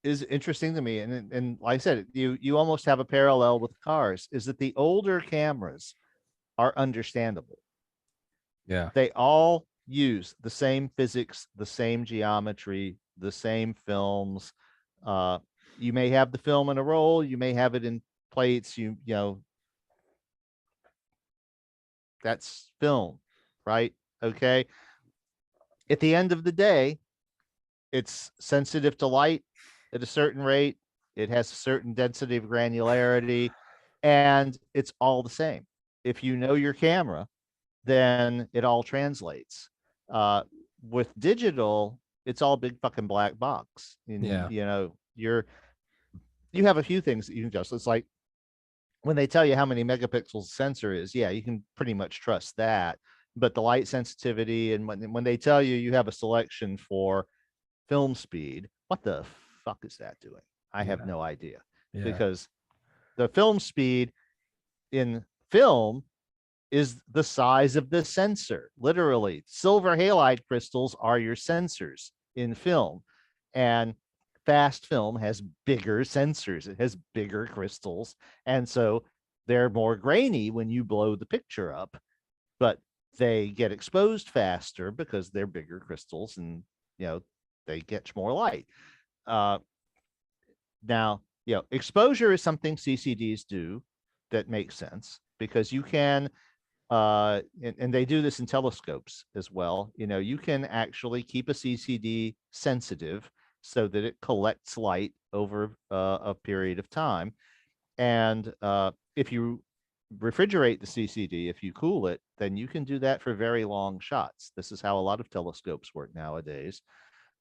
interesting to me, and like I said, you almost have a parallel with cars, is that the older cameras are understandable. Yeah. They all use the same physics, the same geometry, the same films. You may have the film in a roll, you may have it in plates, that's film, right? Okay. At the end of the day, it's sensitive to light at a certain rate. It has a certain density of granularity, and it's all the same. If you know your camera, then it all translates. Uh, with digital, it's all big fucking black box. And Yeah. you have a few things that you can adjust. It's like when they tell you how many megapixels sensor is, yeah, you can pretty much trust that. But the light sensitivity, and when they tell you you have a selection for film speed, what the fuck is that doing? I have Yeah. no idea, Yeah. because the film speed in film is the size of the sensor. Literally, silver halide crystals are your sensors in film. And fast film has bigger sensors, it has bigger crystals. And so they're more grainy when you blow the picture up, but they get exposed faster because they're bigger crystals, and they catch more light. Uh, Now, exposure is something CCDs do that makes sense, because you can and they do this in telescopes as well. You can actually keep a CCD sensitive so that it collects light over a period of time. And if you refrigerate the CCD, if you cool it, then you can do that for very long shots. This is how a lot of telescopes work nowadays.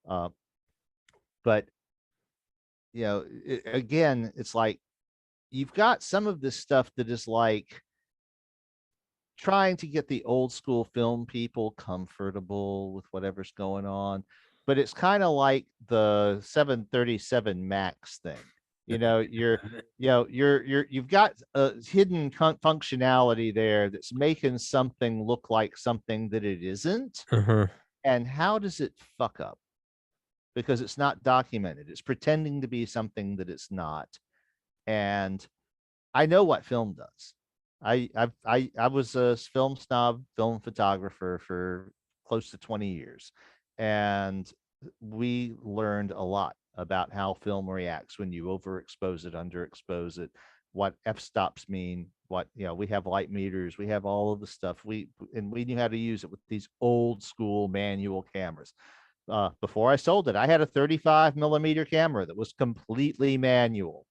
Uh, but again, it's like you've got some of this stuff that is like trying to get the old school film people comfortable with whatever's going on, but it's kind of like the 737 Max thing. You've got a hidden functionality there that's making something look like something that it isn't. Uh-huh. And how does it fuck up? Because it's not documented. It's pretending to be something that it's not. And I know what film does. I was a film snob, film photographer for close to 20 years, and we learned a lot about how film reacts when you overexpose it, underexpose it, what f-stops mean, what we have light meters, we have all of the stuff. We knew how to use it with these old school manual cameras. Before I sold it, I had a 35 millimeter camera that was completely manual,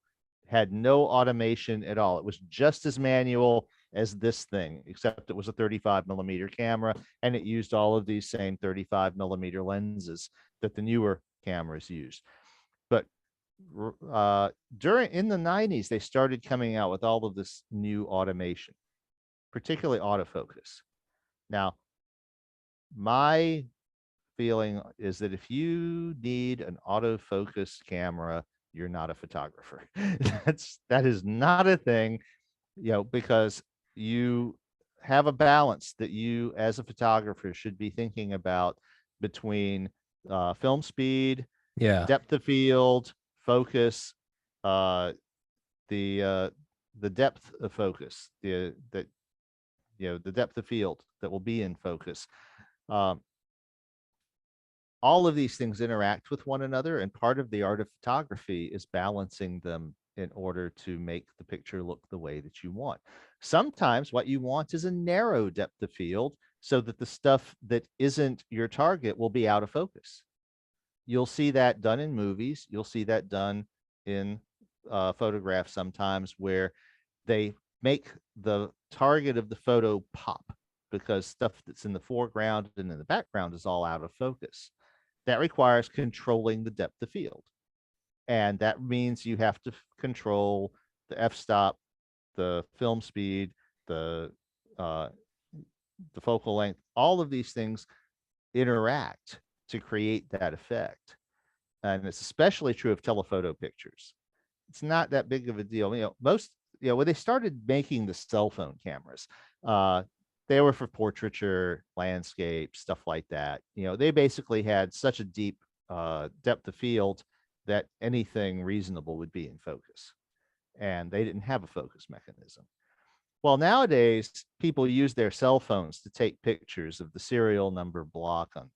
had no automation at all. It was just as manual as this thing, except it was a 35 millimeter camera, and it used all of these same 35 millimeter lenses that the newer cameras use. But in the 90s, they started coming out with all of this new automation, particularly autofocus. Now, my feeling is that if you need an autofocus camera, you're not a photographer. That is not a thing, because you have a balance that you as a photographer should be thinking about between film speed, Yeah. depth of field, focus, uh, the depth of focus, the depth of field that will be in focus. Um, all of these things interact with one another, and part of the art of photography is balancing them in order to make the picture look the way that you want. Sometimes what you want is a narrow depth of field so that the stuff that isn't your target will be out of focus. You'll see that done in movies. You'll see that done in photographs sometimes, where they make the target of the photo pop because stuff that's in the foreground and in the background is all out of focus. That requires controlling the depth of field. And that means you have to control the f-stop, the film speed, the uh, the focal length. All of these things interact to create that effect. And it's especially true of telephoto pictures. It's not that big of a deal. When they started making the cell phone cameras, uh, they were for portraiture, landscape, stuff like that. They basically had such a deep depth of field that anything reasonable would be in focus, and they didn't have a focus mechanism. Well, nowadays people use their cell phones to take pictures of the serial number block on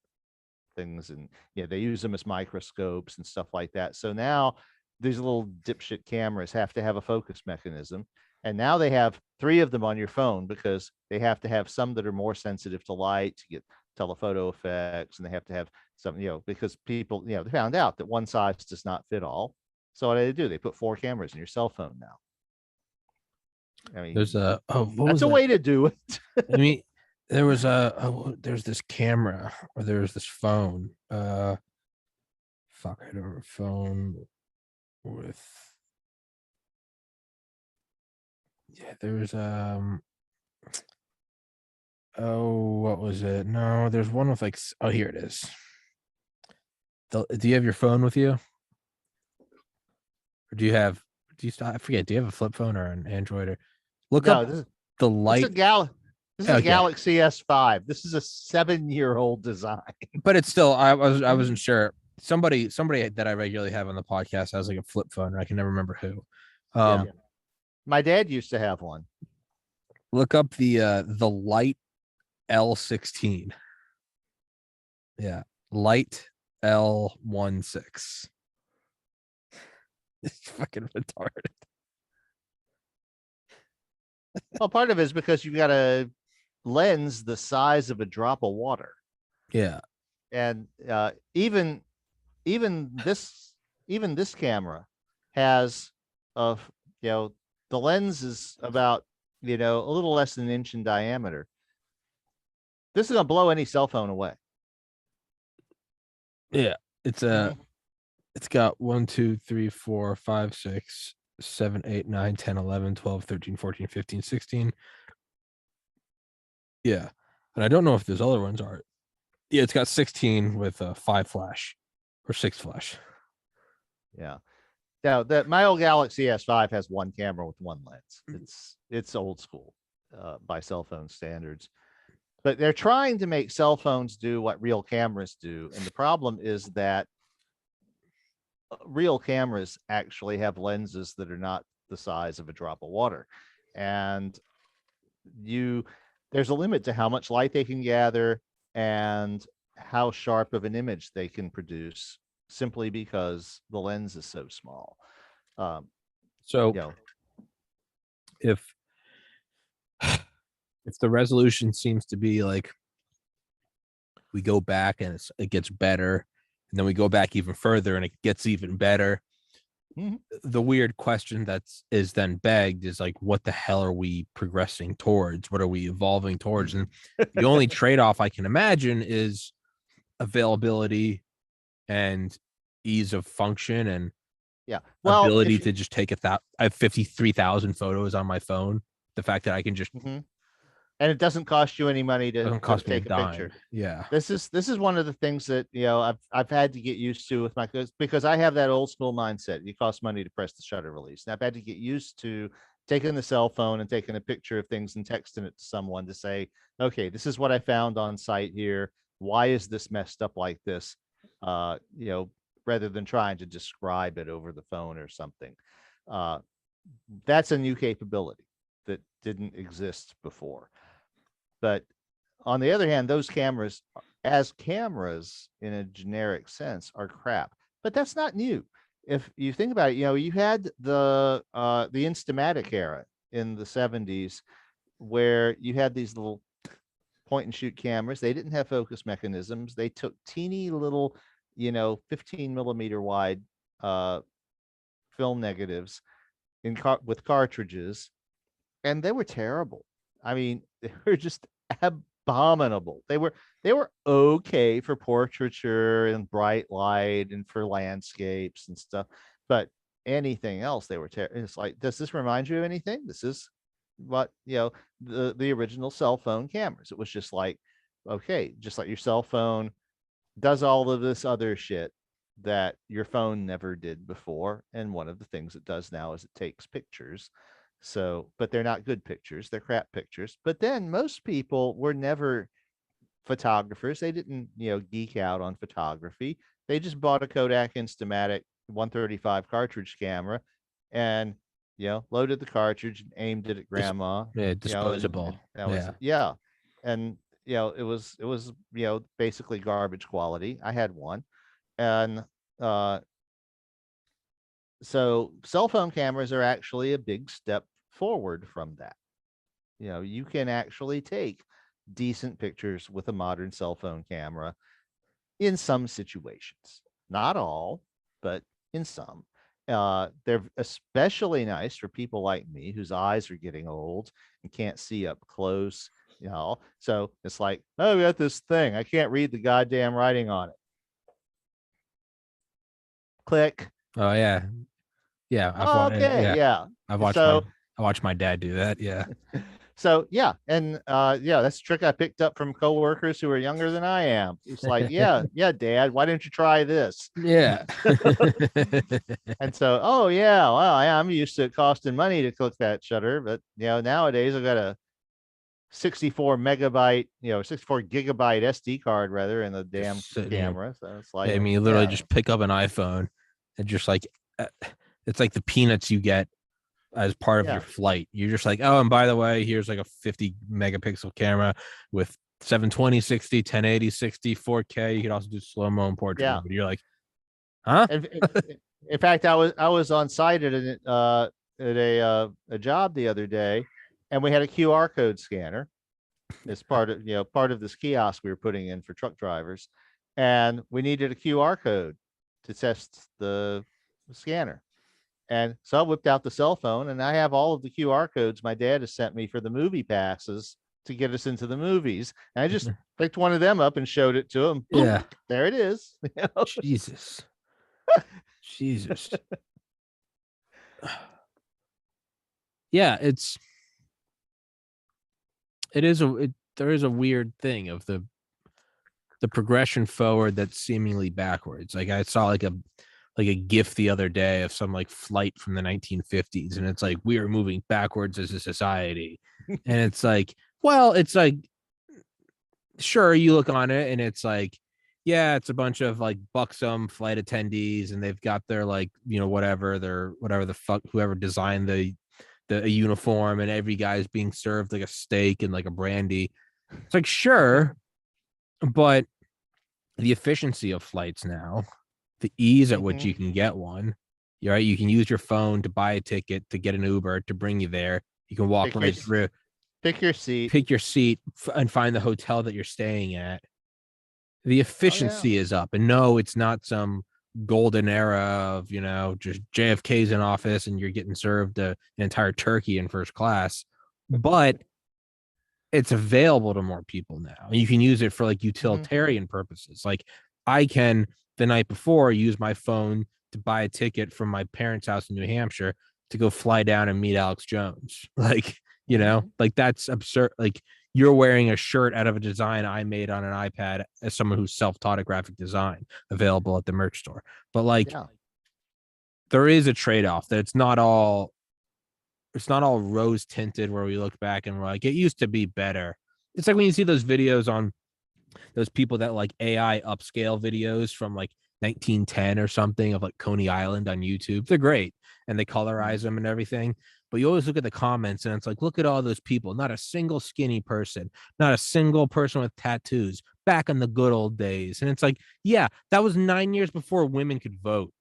things, and they use them as microscopes and stuff like that. So now these little dipshit cameras have to have a focus mechanism, and now they have 3 of them on your phone because they have to have some that are more sensitive to light to get telephoto effects, and they have to have some, because people, they found out that one size does not fit all. So what do? They put 4 cameras in your cell phone now. I mean, There's a what that's was a that? way to do it. I mean, there was there's this camera or there's this phone. Fuck, I don't know, a phone with there was oh, what was it? No, there's one with like oh, here it is. Do you have your phone with you? Or do you still, I forget, do you have a flip phone or an Android or look No, up this is the this is light? this is a Okay. Galaxy S5. This is a 7-year-old design. But it's still I wasn't sure. Somebody that I regularly have on the podcast has like a flip phone, and I can never remember who. Yeah. My dad used to have one. Look up the light L16. Yeah, light L16. It's fucking retarded. Well, part of it is because you've got a lens the size of a drop of water, Yeah, and even this camera has of the lens is about a little less than an inch in diameter. This is gonna blow any cell phone away. yeah. It's a it's got 1, 2, 3, 4, 5, 6, 7, 8, 9, 10, 11, 12, 13, 14, 15, 16. Yeah. And I don't know if there's other ones are. Yeah, it's got 16 with 5 flash or 6 flash. Yeah. Now that my old Galaxy S5 has one camera with one lens. It's old school by cell phone standards. But they're trying to make cell phones do what real cameras do. And the problem is that real cameras actually have lenses that are not the size of a drop of water. And there's a limit to how much light they can gather and how sharp of an image they can produce simply because the lens is so small. So if the resolution seems to be like we go back and it gets better, and then we go back even further and it gets even better. The weird question is then begged is like, what the hell are we progressing towards? What are we evolving towards? And the only trade-off I can imagine is availability and ease of function and ability to just take I have 53,000 photos on my phone. The fact that I can just and it doesn't cost you any money to take a picture. Yeah. This is one of the things that I've had to get used to with because I have that old school mindset. It costs money to press the shutter release. And I've had to get used to taking the cell phone and taking a picture of things and texting it to someone to say, okay, this is what I found on site here. Why is this messed up like this? Rather than trying to describe it over the phone or something. That's a new capability that didn't exist before. But on the other hand, those cameras, as cameras in a generic sense, are crap. But that's not new. If you think about it, you had the Instamatic era in the 70s where you had these little point and shoot cameras. They didn't have focus mechanisms. They took teeny little, 15 millimeter wide film negatives with cartridges, and they were terrible. I mean, they were just abominable. They were okay for portraiture and bright light and for landscapes and stuff, but anything else they were terrible. It's like, does this remind you of anything? This is what the original cell phone cameras. It was just like, okay, just like your cell phone does all of this other shit that your phone never did before, and one of the things it does now is it takes pictures. So, but they're not good pictures, they're crap pictures. But then most people were never photographers. They didn't, geek out on photography. They just bought a Kodak Instamatic 135 cartridge camera and, loaded the cartridge and aimed it at grandma. Disposable. And, it was, basically garbage quality. I had one. And, so cell phone cameras are actually a big step forward from that. You can actually take decent pictures with a modern cell phone camera in some situations. Not all, but in some. They're especially nice for people like me whose eyes are getting old and can't see up close. So it's like, oh, we got this thing. I can't read the goddamn writing on it. Click. Oh yeah, yeah. Oh, okay, Yeah, yeah. I've watched my So I watched my dad do that. Yeah. so yeah, and yeah, that's a trick I picked up from coworkers who are younger than I am. It's like, yeah, Dad, why don't you try this? Yeah. And so, oh yeah, well, I'm used to it costing money to click that shutter, but nowadays I've got a 64 megabyte, 64 gigabyte SD card rather in the damn Just sitting here. camera. So it's Yeah, like, I mean, you literally yeah, just pick up an iPhone and just like uh, it's like the peanuts you get as part of your yeah, flight. You're just like, oh, and by the way, here's like a 50 megapixel camera with 720, 60, 1080, 60, 4K. You could also do slow mo and portrait yeah. mode. You're like, huh? And in fact, I was on site at a job the other day, and we had a QR code scanner as part of this kiosk we were putting in for truck drivers, and we needed a QR code to test the scanner. And so I whipped out the cell phone, and I have all of the QR codes my dad has sent me for the movie passes to get us into the movies. And I just picked one of them up and showed it to him. Boop, Yeah. there it is. Jesus. Jesus. Yeah, there is a weird thing of the progression forward that's seemingly backwards. Like I saw like a GIF the other day of some like flight from the 1950s, and it's like we are moving backwards as a society, and it's like, well, it's like, sure, you look on it and it's like, yeah, it's a bunch of like buxom flight attendees, and they've got their like whatever the fuck whoever designed the uniform, and every guy's being served like a steak and like a brandy. It's like, sure, but the efficiency of flights now, the ease at which Mhm. you can get one, right? You can use your phone to buy a ticket, to get an Uber, to bring you there. You can walk Pick your right through, pick your seat. pick your seat, and find the hotel that you're staying at. The Oh yeah. efficiency is up. And no, it's not some golden era of, just JFK's in office and you're getting served an entire turkey in first class. But it's available to more people now. You can use it for like Mhm. utilitarian purposes. Like I can the night before use my phone to buy a ticket from my parents' house in New Hampshire to go fly down and meet Alex Jones. Like, Mhm. like that's absurd. Like you're wearing a shirt out of a design I made on an iPad as someone who's self-taught a graphic design available at the merch store. But like Yeah. there is a trade-off that it's not all rose tinted where we look back and we're like, it used to be better. It's like when you see those videos on those people that like AI upscale videos from like 1910 or something of like Coney Island on YouTube. They're great and they colorize them and everything. But you always look at the comments and it's like, look at all those people. Not a single skinny person, not a single person with tattoos back in the good old days. And it's like, yeah, that was 9 years before women could vote.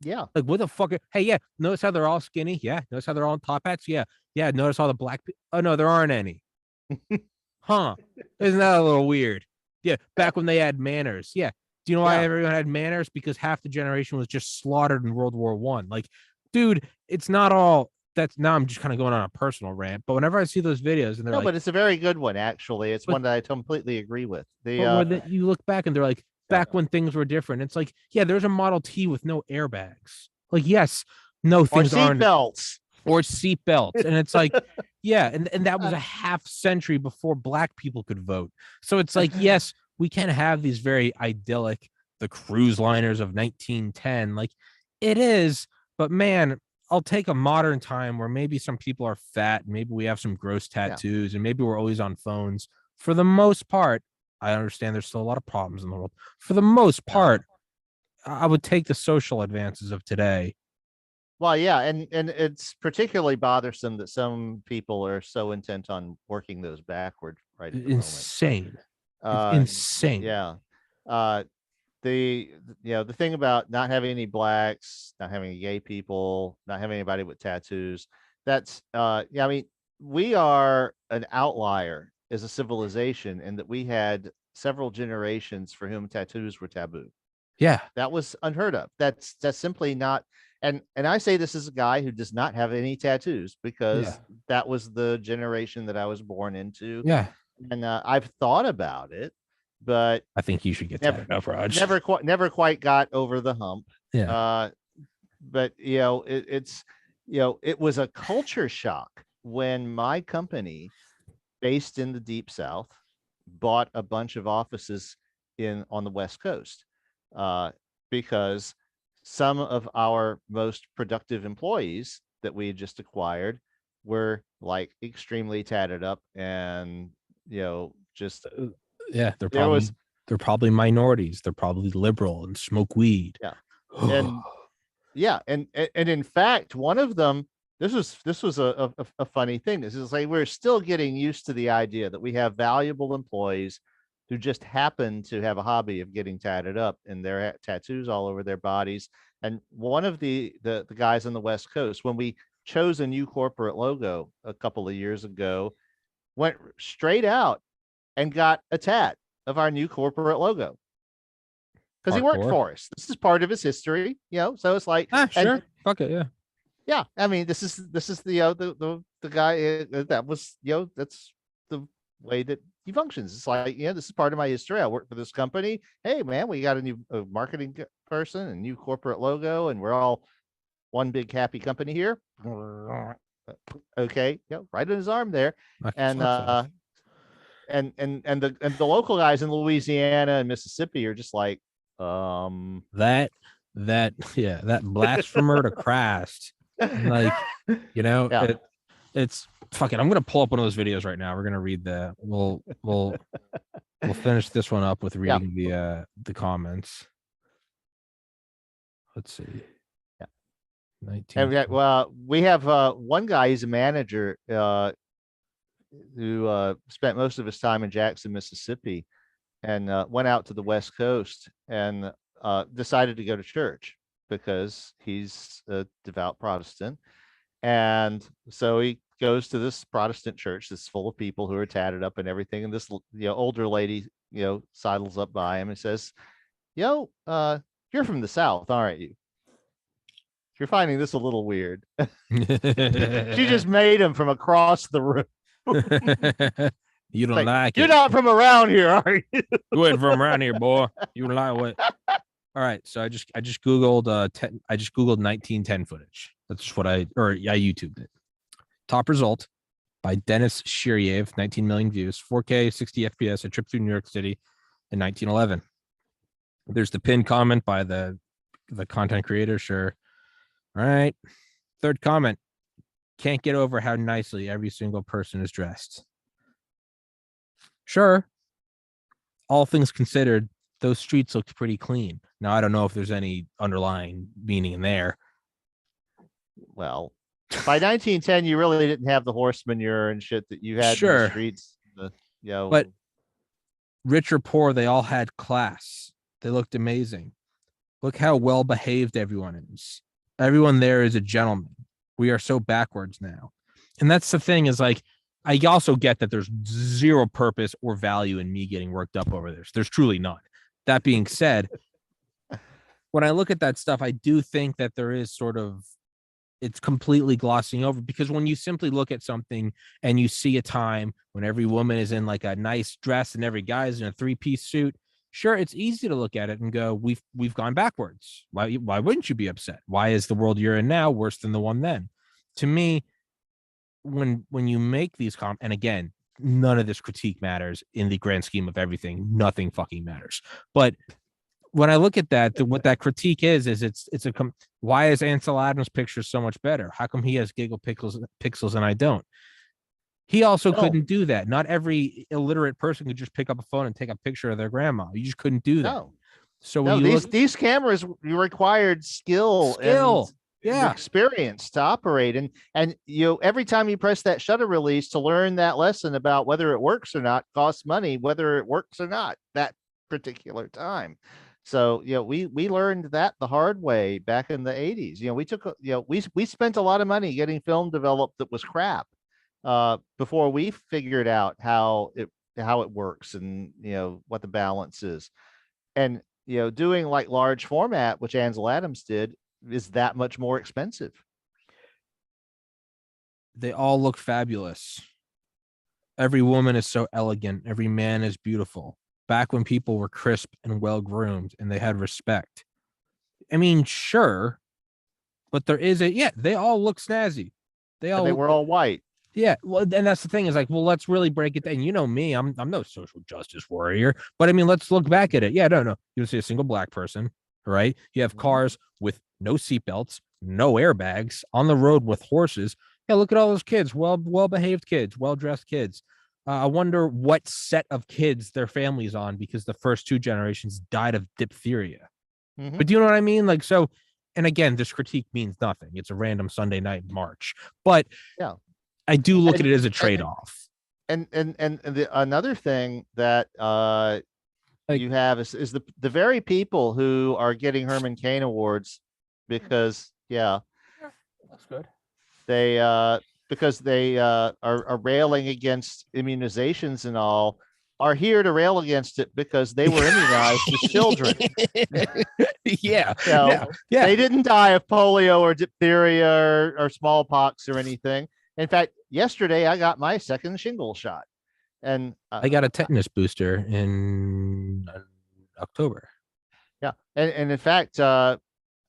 Yeah. Like, what the fuck? Hey, yeah, notice how they're all skinny? Yeah. Notice how they're all in top hats? Yeah. Yeah. Notice all the black people? Oh, no, there aren't any. Huh. Isn't that a little weird? Yeah. Back when they had manners. Yeah. Do you know why Yeah. everyone had manners? Because half the generation was just slaughtered in World War One. Like, dude, it's not all that's now I'm just kind of going on a personal rant, but whenever I see those videos and they're No, like, but it's a very good one, actually. It's but one that I completely agree with. The but when you look back and they're like, yeah. back when things were different, it's like, yeah, there's a Model T with no airbags. Like, yes, no, Or things seat aren't, belts. or seat belts. And it's like, yeah, and that was a half century before black people could vote. So it's like, yes, we can have these very idyllic, the cruise liners of 1910. Like it is, but man, I'll take a modern time where maybe some people are fat, maybe we have some gross Yeah. tattoos, and maybe we're always on phones. For the most part, I understand there's still a lot of problems in the world. For the most Yeah. part, I would take the social advances of today. Well, yeah, and it's particularly bothersome that some people are so intent on working those backward right at the moment. Insane. It's Uh, insane. yeah. Uh, the the thing about not having any blacks, not having any gay people, not having anybody with tattoos, that's yeah, I mean, we are an outlier as a civilization, and that we had several generations for whom tattoos were taboo. Yeah. That was unheard of. That's simply not. And I say this as a guy who does not have any tattoos, Yeah. because that was the generation that I was born into. Yeah. And I've thought about it, but I think you should get never tatted up, Raj. never quite got over the hump. Yeah. But it's it was a culture shock when my company, based in the deep south, bought a bunch of offices in on the West Coast, because some of our most productive employees that we had just acquired were like extremely tatted up, and just Yeah. there was They're probably minorities. They're probably liberal and smoke weed. yeah. And yeah, and in fact, one of them, this was a funny thing. This is like we're still getting used to the idea that we have valuable employees who just happen to have a hobby of getting tatted up, and their tattoos all over their bodies. And one of the guys on the West Coast, when we chose a new corporate logo a couple of years ago, went straight out and got a tat of our new corporate logo, because he worked Hardcore. for us. This is part of his history, so it's like, Sure. Fuck it. Yeah. yeah, I mean, this is the guy that was, that's the way that he functions. It's like, this is part of my history. I work for this company. Hey, man, we got a new marketing person and new corporate logo, and we're all one big happy company here. Okay, right on his arm there. And the local guys in Louisiana and Mississippi are just like, that blasphemer to Christ. Like, yeah. it's fuck it. I'm gonna pull up one of those videos right now. We're gonna read the we'll finish this one up with reading the comments. Let's see. Yeah. 19. We have one guy, he's a manager, who spent most of his time in Jackson, Mississippi, and went out to the West Coast and decided to go to church because he's a devout Protestant. And so he goes to this Protestant church that's full of people who are tatted up and everything. And this older lady, sidles up by him and says, you're from the South, aren't you? You're finding this a little weird. She just made him from across the room. You don't like You're it. not from around here, are you? You ain't from around here, boy. You don't like what? All right. So I just Googled 1910 footage. That's just what I YouTubed it. Top result by Dennis Shiryev, 19 million views, 4K, 60 FPS, a trip through New York City in 1911. There's the pinned comment by the content creator. Sure. All right. Third comment. Can't get over how nicely every single person is dressed. Sure. All things considered, those streets looked pretty clean. Now, I don't know if there's any underlying meaning in there. Well, by 1910, you really didn't have the horse manure and shit that you had in the streets. But rich or poor, they all had class. They looked amazing. Look how well behaved everyone is. Everyone there is a gentleman. We are so backwards now. And that's the thing, is like, I also get that there's zero purpose or value in me getting worked up over this. There's truly none. That being said, when I look at that stuff, I do think that there is sort of, it's completely glossing over, because when you simply look at something and you see a time when every woman is in like a nice dress and every guy is in a 3-piece suit, sure, it's easy to look at it and go, we've gone backwards. Why wouldn't you be upset? Why is the world you're in now worse than the one then? To me, when you make these and again, none of this critique matters in the grand scheme of everything. Nothing fucking matters. But when I look at that, what that critique is why is Ansel Adams' picture so much better? How come he has giggle pixels and I don't? He also couldn't do that. Not every illiterate person could just pick up a phone and take a picture of their grandma. You just couldn't do that. No. So when these cameras required skill. And experience to operate, and every time you press that shutter release to learn that lesson about whether it works or not costs money, whether it works or not that particular time. So we learned that the hard way back in the 80s. We spent a lot of money getting film developed that was crap, before we figured out how it works and what the balance is. And doing like large format, which Ansel Adams did, is that much more expensive. They all look fabulous. Every woman is so elegant. Every man is beautiful. Back when people were crisp and well groomed and they had respect. I mean, sure, but there is they all look snazzy. And they were all white. Yeah, well, and that's the thing is like, well, let's really break it down. You know me, I'm no social justice warrior, but I mean, let's look back at it. Yeah, no, you don't see a single black person, right? You have cars with no seatbelts, no airbags on the road with horses. Yeah, look at all those kids, well behaved kids, well dressed kids. I wonder what set of kids their family's on because the first two generations died of diphtheria. But do you know what I mean? Like, so, and again, this critique means nothing. It's a random Sunday night march, but yeah. I do look at it as a trade-off. And another thing that you have is the very people who are getting Herman Cain awards because that's good. They because they are railing against immunizations and all are here to rail against it because they were immunized as children. They didn't die of polio or diphtheria or smallpox or anything. In fact, yesterday I got my second shingle shot, and I got a tetanus booster in October. Yeah, and in fact, I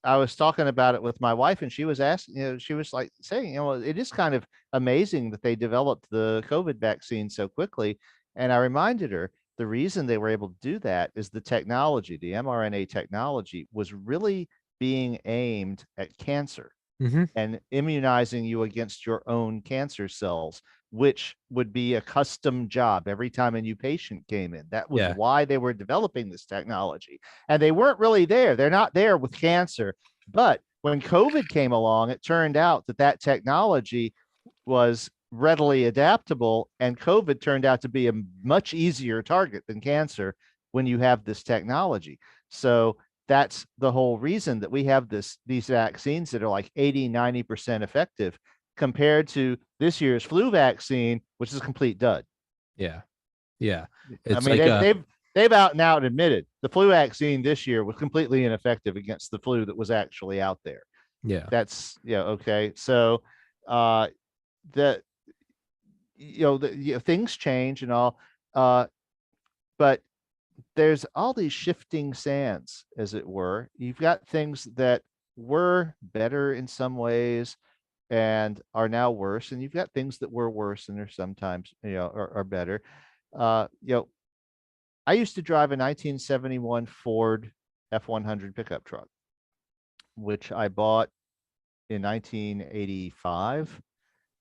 was talking about it with my wife, and she was asking, she was like saying, it is kind of amazing that they developed the COVID vaccine so quickly. And I reminded her the reason they were able to do that is the technology, the mRNA technology was really being aimed at cancer and immunizing you against your own cancer cells, which would be a custom job every time a new patient came in. That was why they were developing this technology. And they weren't really there. They're not there with cancer. But when COVID came along, it turned out that technology was readily adaptable, and COVID turned out to be a much easier target than cancer when you have this technology. So that's the whole reason that we have these vaccines that are like 80-90% effective compared to this year's flu vaccine, which is a complete dud. Yeah. It's I mean, they've out and out admitted the flu vaccine this year was completely ineffective against the flu that was actually out there. Yeah. That's okay. So that things change and all, but there's all these shifting sands, as it were. You've got things that were better in some ways and are now worse, and you've got things that were worse and are sometimes are better. I used to drive a 1971 Ford F-100 pickup truck, which I bought in 1985.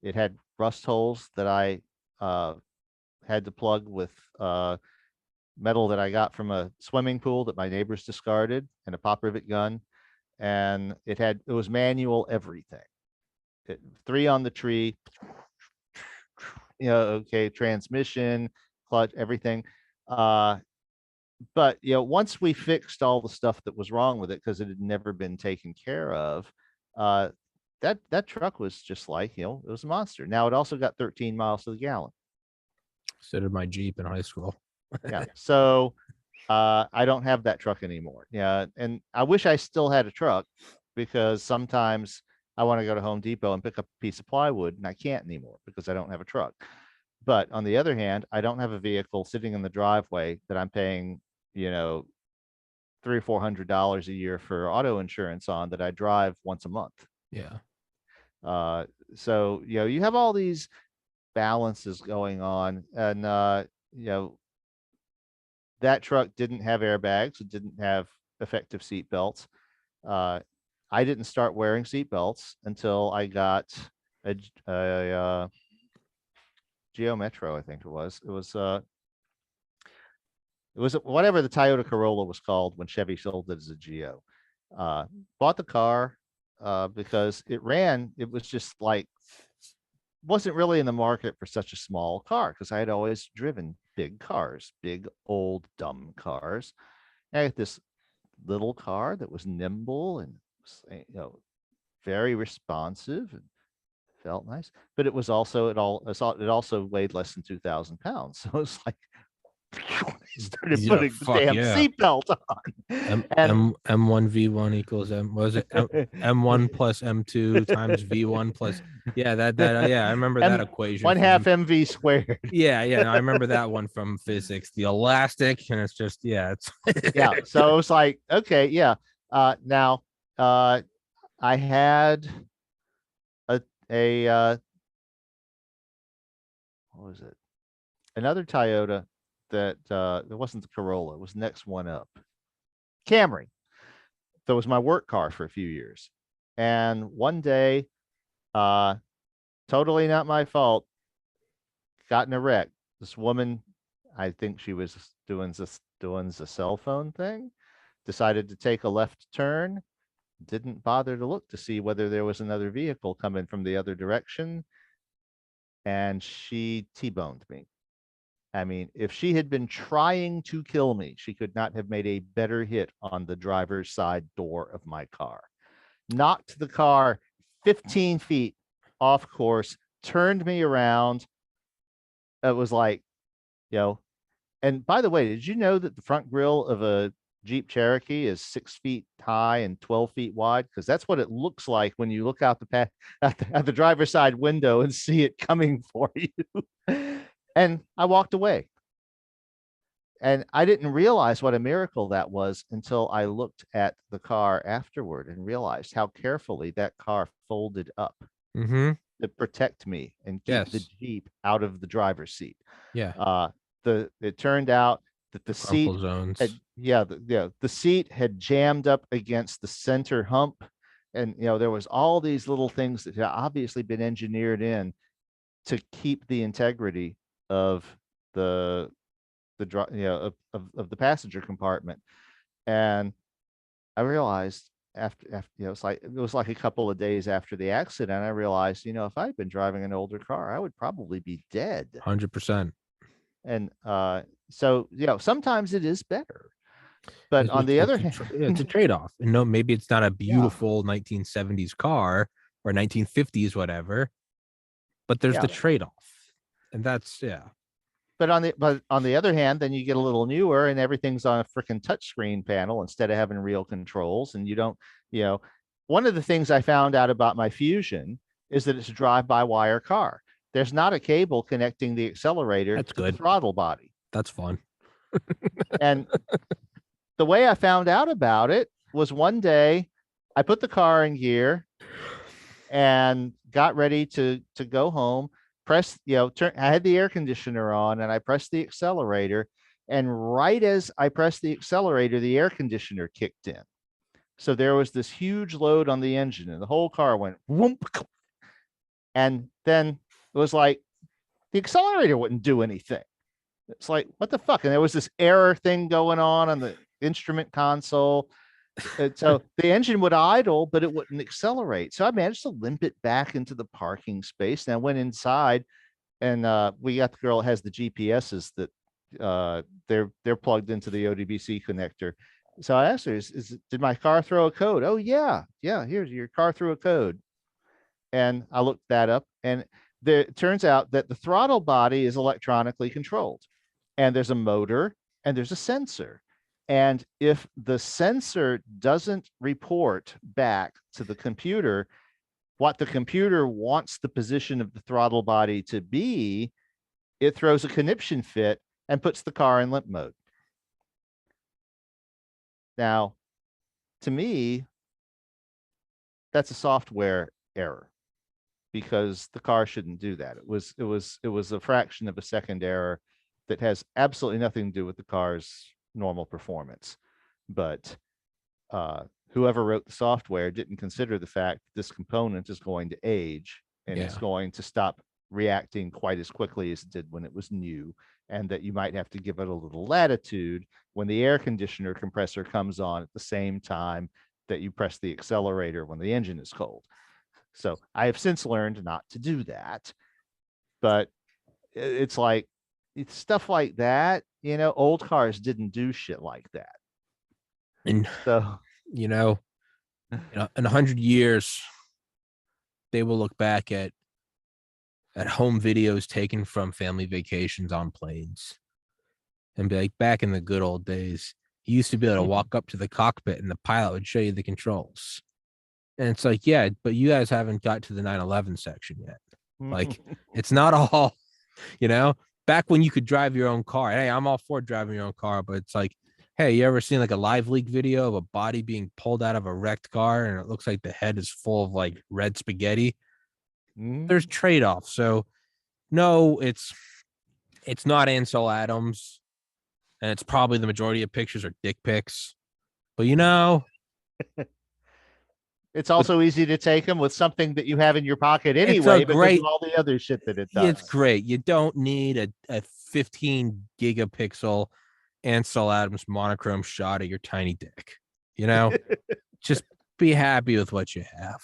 It had rust holes that I had to plug with metal that I got from a swimming pool that my neighbors discarded, and a pop rivet gun. And it was manual everything. 3 on the tree, transmission, clutch, everything. But once we fixed all the stuff that was wrong with it because it had never been taken care of, that truck was just like, it was a monster. Now it also got 13 miles to the gallon. So did my Jeep in high school. Yeah. So I don't have that truck anymore. Yeah. And I wish I still had a truck because sometimes I want to go to Home Depot and pick up a piece of plywood, and I can't anymore because I don't have a truck. But on the other hand, I don't have a vehicle sitting in the driveway that I'm paying, $300 or $400 a year for auto insurance on, that I drive once a month. Yeah. So, you have all these balances going on, and, that truck didn't have airbags. It didn't have effective seat belts. I didn't start wearing seat belts until I got a Geo Metro, I think it was. It was whatever the Toyota Corolla was called when Chevy sold it as a Geo. Bought the car because it was just like, wasn't really in the market for such a small car because I had always driven big cars, big old dumb cars. And I had this little car that was nimble and very responsive and felt nice, but it was also it also weighed less than 2,000 pounds. So it's like I started Yeah, putting the fuck damn yeah. seatbelt on, M and M M1 V1 equals M. What was it M1 plus M2 times V1 plus? Yeah, yeah. I remember that M equation one half from. MV squared. Yeah. No, I remember that one from physics. The elastic, and it's just it's. Yeah. So it was like, okay, yeah. Now, I had a what was it? Another Toyota that it wasn't the Corolla, it was the next one up. Camry. That was my work car for a few years. And one day, uh, totally not my fault, got in a wreck. This woman, I think she was doing the cell phone thing, decided to take a left turn, didn't bother to look to see whether there was another vehicle coming from the other direction, and she T-boned me. I mean, if she had been trying to kill me, she could not have made a better hit on the driver's side door of my car. Knocked the car 15 feet off course, turned me around. It was like, you know, and by the way, did you know that the front grille of a Jeep Cherokee is 6 feet high and 12 feet wide? Because that's what it looks like when you look out at the driver's side window and see it coming for you. And I walked away. And I didn't realize what a miracle that was until I looked at the car afterward and realized how carefully that car folded up Mm-hmm. to protect me and keep the Yes. Jeep out of the driver's seat. Yeah. Uh, it turned out that the seat Crumple had, zones. the seat had jammed up against the center hump. And, there was all these little things that had obviously been engineered in to keep the integrity of the of the passenger compartment. And I realized after it was like a couple of days after the accident, I realized, if I'd been driving an older car, I would probably be dead. 100%. And so sometimes it is better. But on the other hand, It's a trade-off. And no, maybe it's not a yeah, beautiful 1970s car or 1950s, whatever, but there's yeah. the trade-off. And that's But on the other hand, then you get a little newer and everything's on a freaking touchscreen panel instead of having real controls. And you don't, one of the things I found out about my Fusion is that it's a drive-by-wire car. There's not a cable connecting the accelerator that's to the good. throttle body. That's fun. And the way I found out about it was one day I put the car in gear and got ready to go home. Pressed, I had the air conditioner on and I pressed the accelerator. And right as I pressed the accelerator, the air conditioner kicked in. So there was this huge load on the engine and the whole car went whoomp. And then it was like the accelerator wouldn't do anything. It's like, what the fuck? And there was this error thing going on the instrument console. And so the engine would idle, but it wouldn't accelerate. So I managed to limp it back into the parking space. And I went inside, and we got the girl that has the GPSs that they're plugged into the ODBC connector. So I asked her, did my car throw a code? Oh yeah, here's your car threw a code. And I looked that up, and it turns out that the throttle body is electronically controlled, and there's a motor and there's a sensor. And if the sensor doesn't report back to the computer what the computer wants the position of the throttle body to be, it throws a conniption fit and puts the car in limp mode. Now, to me, that's a software error because the car shouldn't do that. It was a fraction of a second error that has absolutely nothing to do with the car's normal performance. But whoever wrote the software didn't consider the fact that this component is going to age and it's going to stop reacting quite as quickly as it did when it was new, and that you might have to give it a little latitude when the air conditioner compressor comes on at the same time that you press the accelerator when the engine is cold. So I have since learned not to do that. But it's like, it's stuff like that, old cars didn't do shit like that. And So, in 100 years, they will look back at at home videos taken from family vacations on planes and be like, back in the good old days, you used to be able to walk up to the cockpit and the pilot would show you the controls. And it's like, yeah, but you guys haven't got to the 9/11 section yet. Like, it's not all, back when you could drive your own car. Hey, I'm all for driving your own car, but it's like, hey, you ever seen like a live leak video of a body being pulled out of a wrecked car and it looks like the head is full of like red spaghetti? There's trade-offs. So no, it's not Ansel Adams, and it's probably the majority of pictures are dick pics. But it's also easy to take them with something that you have in your pocket anyway, because of all the other shit that it does. It's great. You don't need a 15 gigapixel Ansel Adams monochrome shot of your tiny dick. Just be happy with what you have.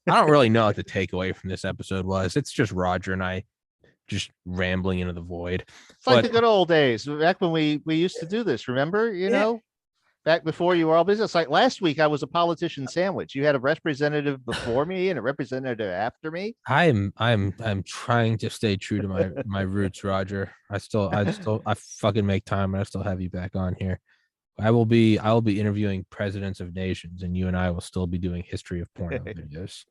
I don't really know what the takeaway from this episode was. It's just Roger and I just rambling into the void. It's like the good old days back when we used to do this. Remember, back before you were all business. Like last week, I was a politician sandwich. You had a representative before me and a representative after me. I'm trying to stay true to my roots, Roger. I fucking make time, and I still have you back on here. I will be interviewing presidents of nations, and you and I will still be doing history of porno videos.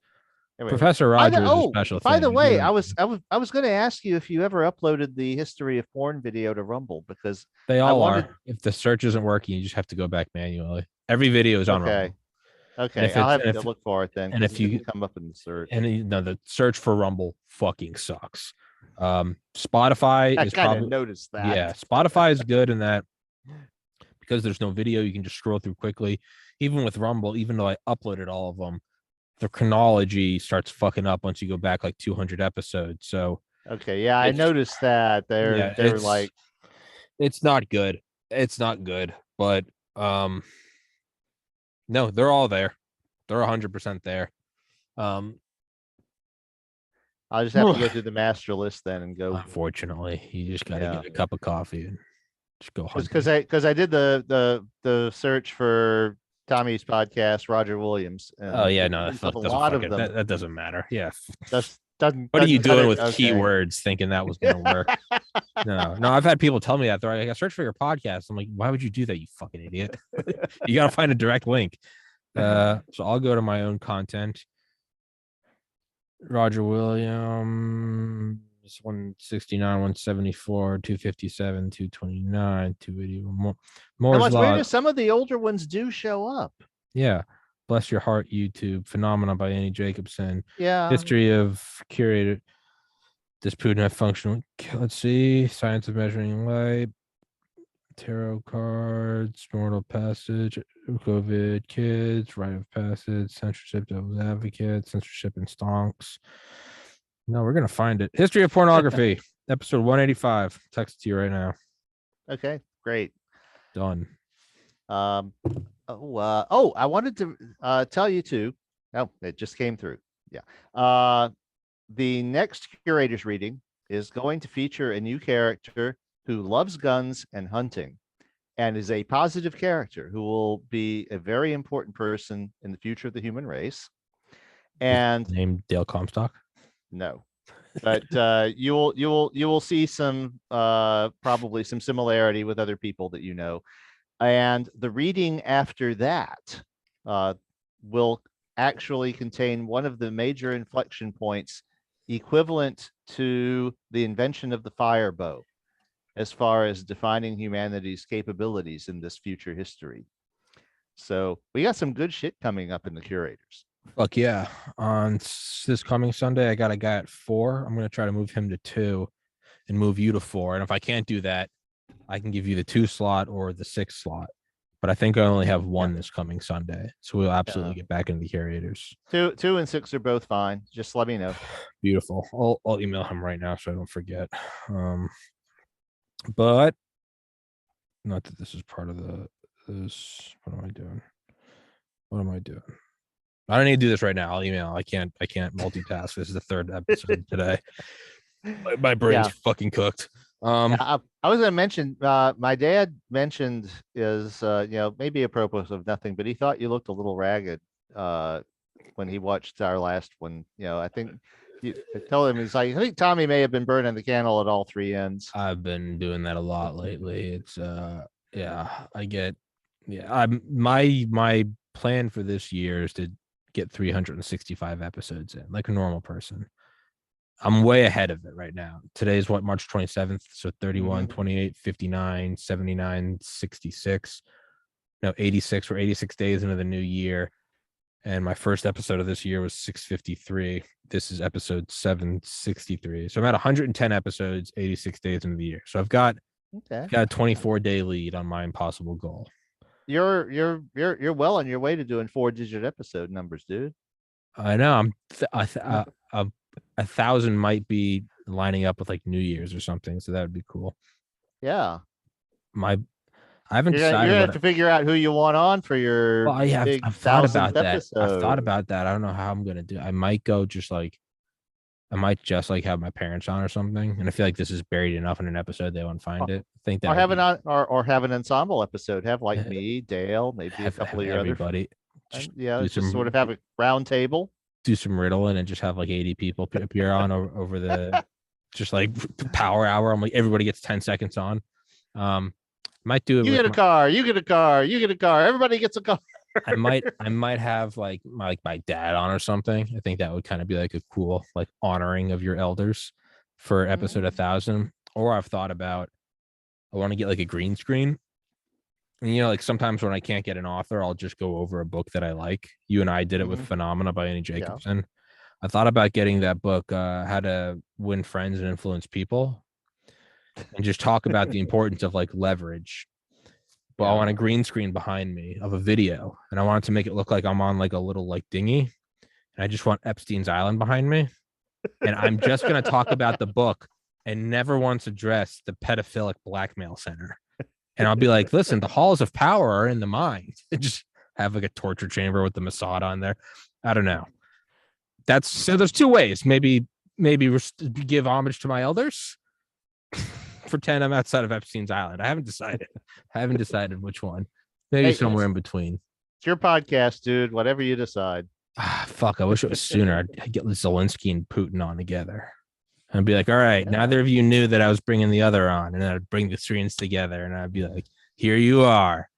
Anyway, Professor Roger is a special thing. By the way, I was going to ask you if you ever uploaded the history of porn video to Rumble, because they all are. If the search isn't working, you just have to go back manually. Every video is on Rumble. Okay, I'll have to look for it then. And if you come up in the search, and the search for Rumble fucking sucks. Spotify is probably noticed that. Yeah, Spotify is good in that because there's no video, you can just scroll through quickly. Even with Rumble, even though I uploaded all of them, the chronology starts fucking up once you go back like 200 episodes. So I noticed that they're like, it's not good. It's not good, but no, they're all there. They're 100% there. I'll just have to go through the master list then and go. Unfortunately, you just got to get a cup of coffee and just go. Because I did the search for Tommy's podcast, Roger Williams. Oh yeah, no, that doesn't matter. Yeah, doesn't. What are you doing with keywords, thinking that was going to work? No, I've had people tell me that. They're like, I search for your podcast. I'm like, why would you do that, you fucking idiot? You got to find a direct link. So I'll go to my own content. Roger Williams, 169, 174, 257, 229, 281. More. What's weird is some of the older ones do show up. Yeah. Bless Your Heart YouTube, Phenomena by Annie Jacobson. Yeah. History of Curated Disputed Functional. Let's see. Science of Measuring Light. Tarot cards. Mortal Passage. COVID Kids. Rite of Passage. Censorship Devil's Advocate. Censorship and Stonks. No, we're going to find it. History of Pornography. Episode 185. Text it to you right now. Okay, great. Done. I wanted to tell you too. Oh, it just came through. Yeah. The next curator's reading is going to feature a new character who loves guns and hunting and is a positive character who will be a very important person in the future of the human race. And named Dale Comstock? No. But you will see some probably some similarity with other people that you know. And the reading after that will actually contain one of the major inflection points equivalent to the invention of the fire bow, as far as defining humanity's capabilities in this future history. So we got some good shit coming up in the curators. Fuck yeah. On this coming Sunday, I got a guy at 4. I'm going to try to move him to 2 and move you to 4. And if I can't do that, I can give you the 2 slot or the 6 slot. But I think I only have 1 this coming Sunday. So we'll absolutely get back into the curators. 2 and 6 are both fine. Just let me know. Beautiful. I'll email him right now so I don't forget. But not that this is part of this. What am I doing? I don't need to do this right now. I'll email. I can't multitask. This is the 3rd episode today. My brain's fucking cooked. I was going to mention, my dad mentioned is, maybe apropos of nothing, but he thought you looked a little ragged when he watched our last one. I think I told him, he's like, I think Tommy may have been burning the candle at all three ends. I've been doing that a lot lately. It's yeah, I'm my plan for this year is to get 365 episodes in, like a normal person. I'm way ahead of it right now. Today's what, March 27th. So 31, 28, 59, 79, 66. No, 86. We're 86 days into the new year. And my first episode of this year was 653. This is episode 763. So I'm at 110 episodes, 86 days into the year. So I've got a 24-day lead on my impossible goal. You're well on your way to doing 4-digit episode numbers, dude. I know. I'm 1,000 might be lining up with like New Year's or something, so that would be cool. Yeah. I haven't decided. You're gonna have to figure out who you want on for your. Well, I've thought about that. I've thought about that. I don't know how I'm gonna do. I might just have my parents on or something. And I feel like this is buried enough in an episode they won't find it. I think that or have an ensemble episode. Have like me, Dale, maybe a couple of your everybody. Just sort of have a round table. Do some riddling and just have like 80 people appear on over the just like power hour. I'm like, everybody gets 10 seconds on. Might do it. You get a car. You get a car. You get a car. Everybody gets a car. I might have like my dad on or something. I think that would kind of be like a cool like honoring of your elders for episode 1,000. Or I've thought about, I want to get like a green screen. And like sometimes when I can't get an author, I'll just go over a book that I like. You and I did it with Phenomena by Annie Jacobson. Yeah. I thought about getting that book, How to Win Friends and Influence People, and just talk about the importance of like leverage. But I want a green screen behind me of a video, and I want it to make it look like I'm on like a little like dinghy, and I just want Epstein's Island behind me, and I'm just gonna talk about the book and never once address the pedophilic blackmail center. And I'll be like, listen, the halls of power are in the mind. Just have like a torture chamber with the Mossad on there. I don't know. So there's two ways. Maybe give homage to my elders. Pretend I'm outside of Epstein's Island. I haven't decided which one. Maybe somewhere in between. It's your podcast, dude. Whatever you decide. Fuck, I wish it was sooner. I'd get Zelensky and Putin on together. I'd be like, all right, neither of you knew that I was bringing the other on. And then I'd bring the screens together and I'd be like, here you are.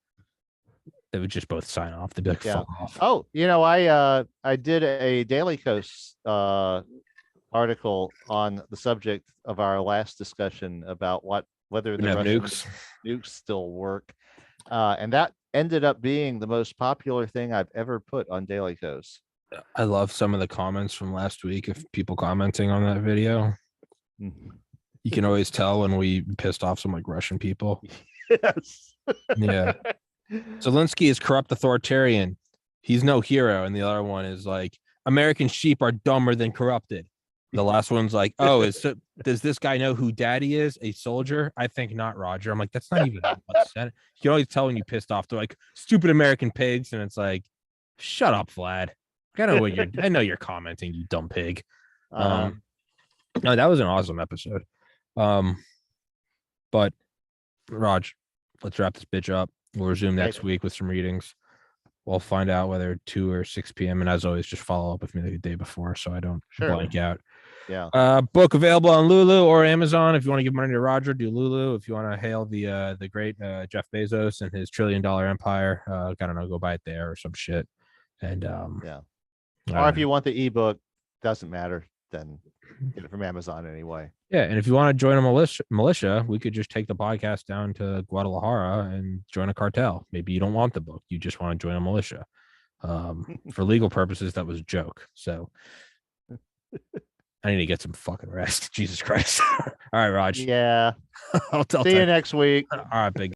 They would just both sign off. They'd be like, fuck off. Oh, I did a Daily Kos article on the subject of our last discussion about whether the Russian nukes still work. And that ended up being the most popular thing I've ever put on Daily Kos. I love some of the comments from last week of people commenting on that video. You can always tell when we pissed off some like Russian people. Yes. Yeah. Zelensky is corrupt authoritarian. He's no hero. And the other one is like, American sheep are dumber than corrupted. The last one's like, does this guy know who daddy is? A soldier? I think not, Roger. I'm like, that's not even what's said. You can always tell when you pissed off. They're like, stupid American pigs. And it's like, shut up, Vlad. I know you're commenting, you dumb pig. No, that was an awesome episode. But Raj, let's wrap this bitch up. We'll resume next week with some readings. We'll find out whether 2 or 6 p.m. And as always, just follow up with me like the day before so I don't blank out. Yeah. Book available on Lulu or Amazon. If you want to give money to Roger, do Lulu. If you want to hail the great Jeff Bezos and his $1 trillion empire, I don't know, go buy it there or some shit. And or if you want the ebook, doesn't matter, then get it from Amazon anyway. Yeah, and if you want to join a militia, we could just take the podcast down to Guadalajara and join a cartel. Maybe you don't want the book, you just want to join a militia. For legal purposes, that was a joke. So I need to get some fucking rest. Jesus Christ. All right, Raj. Yeah. I'll tell See you next week. All right, big.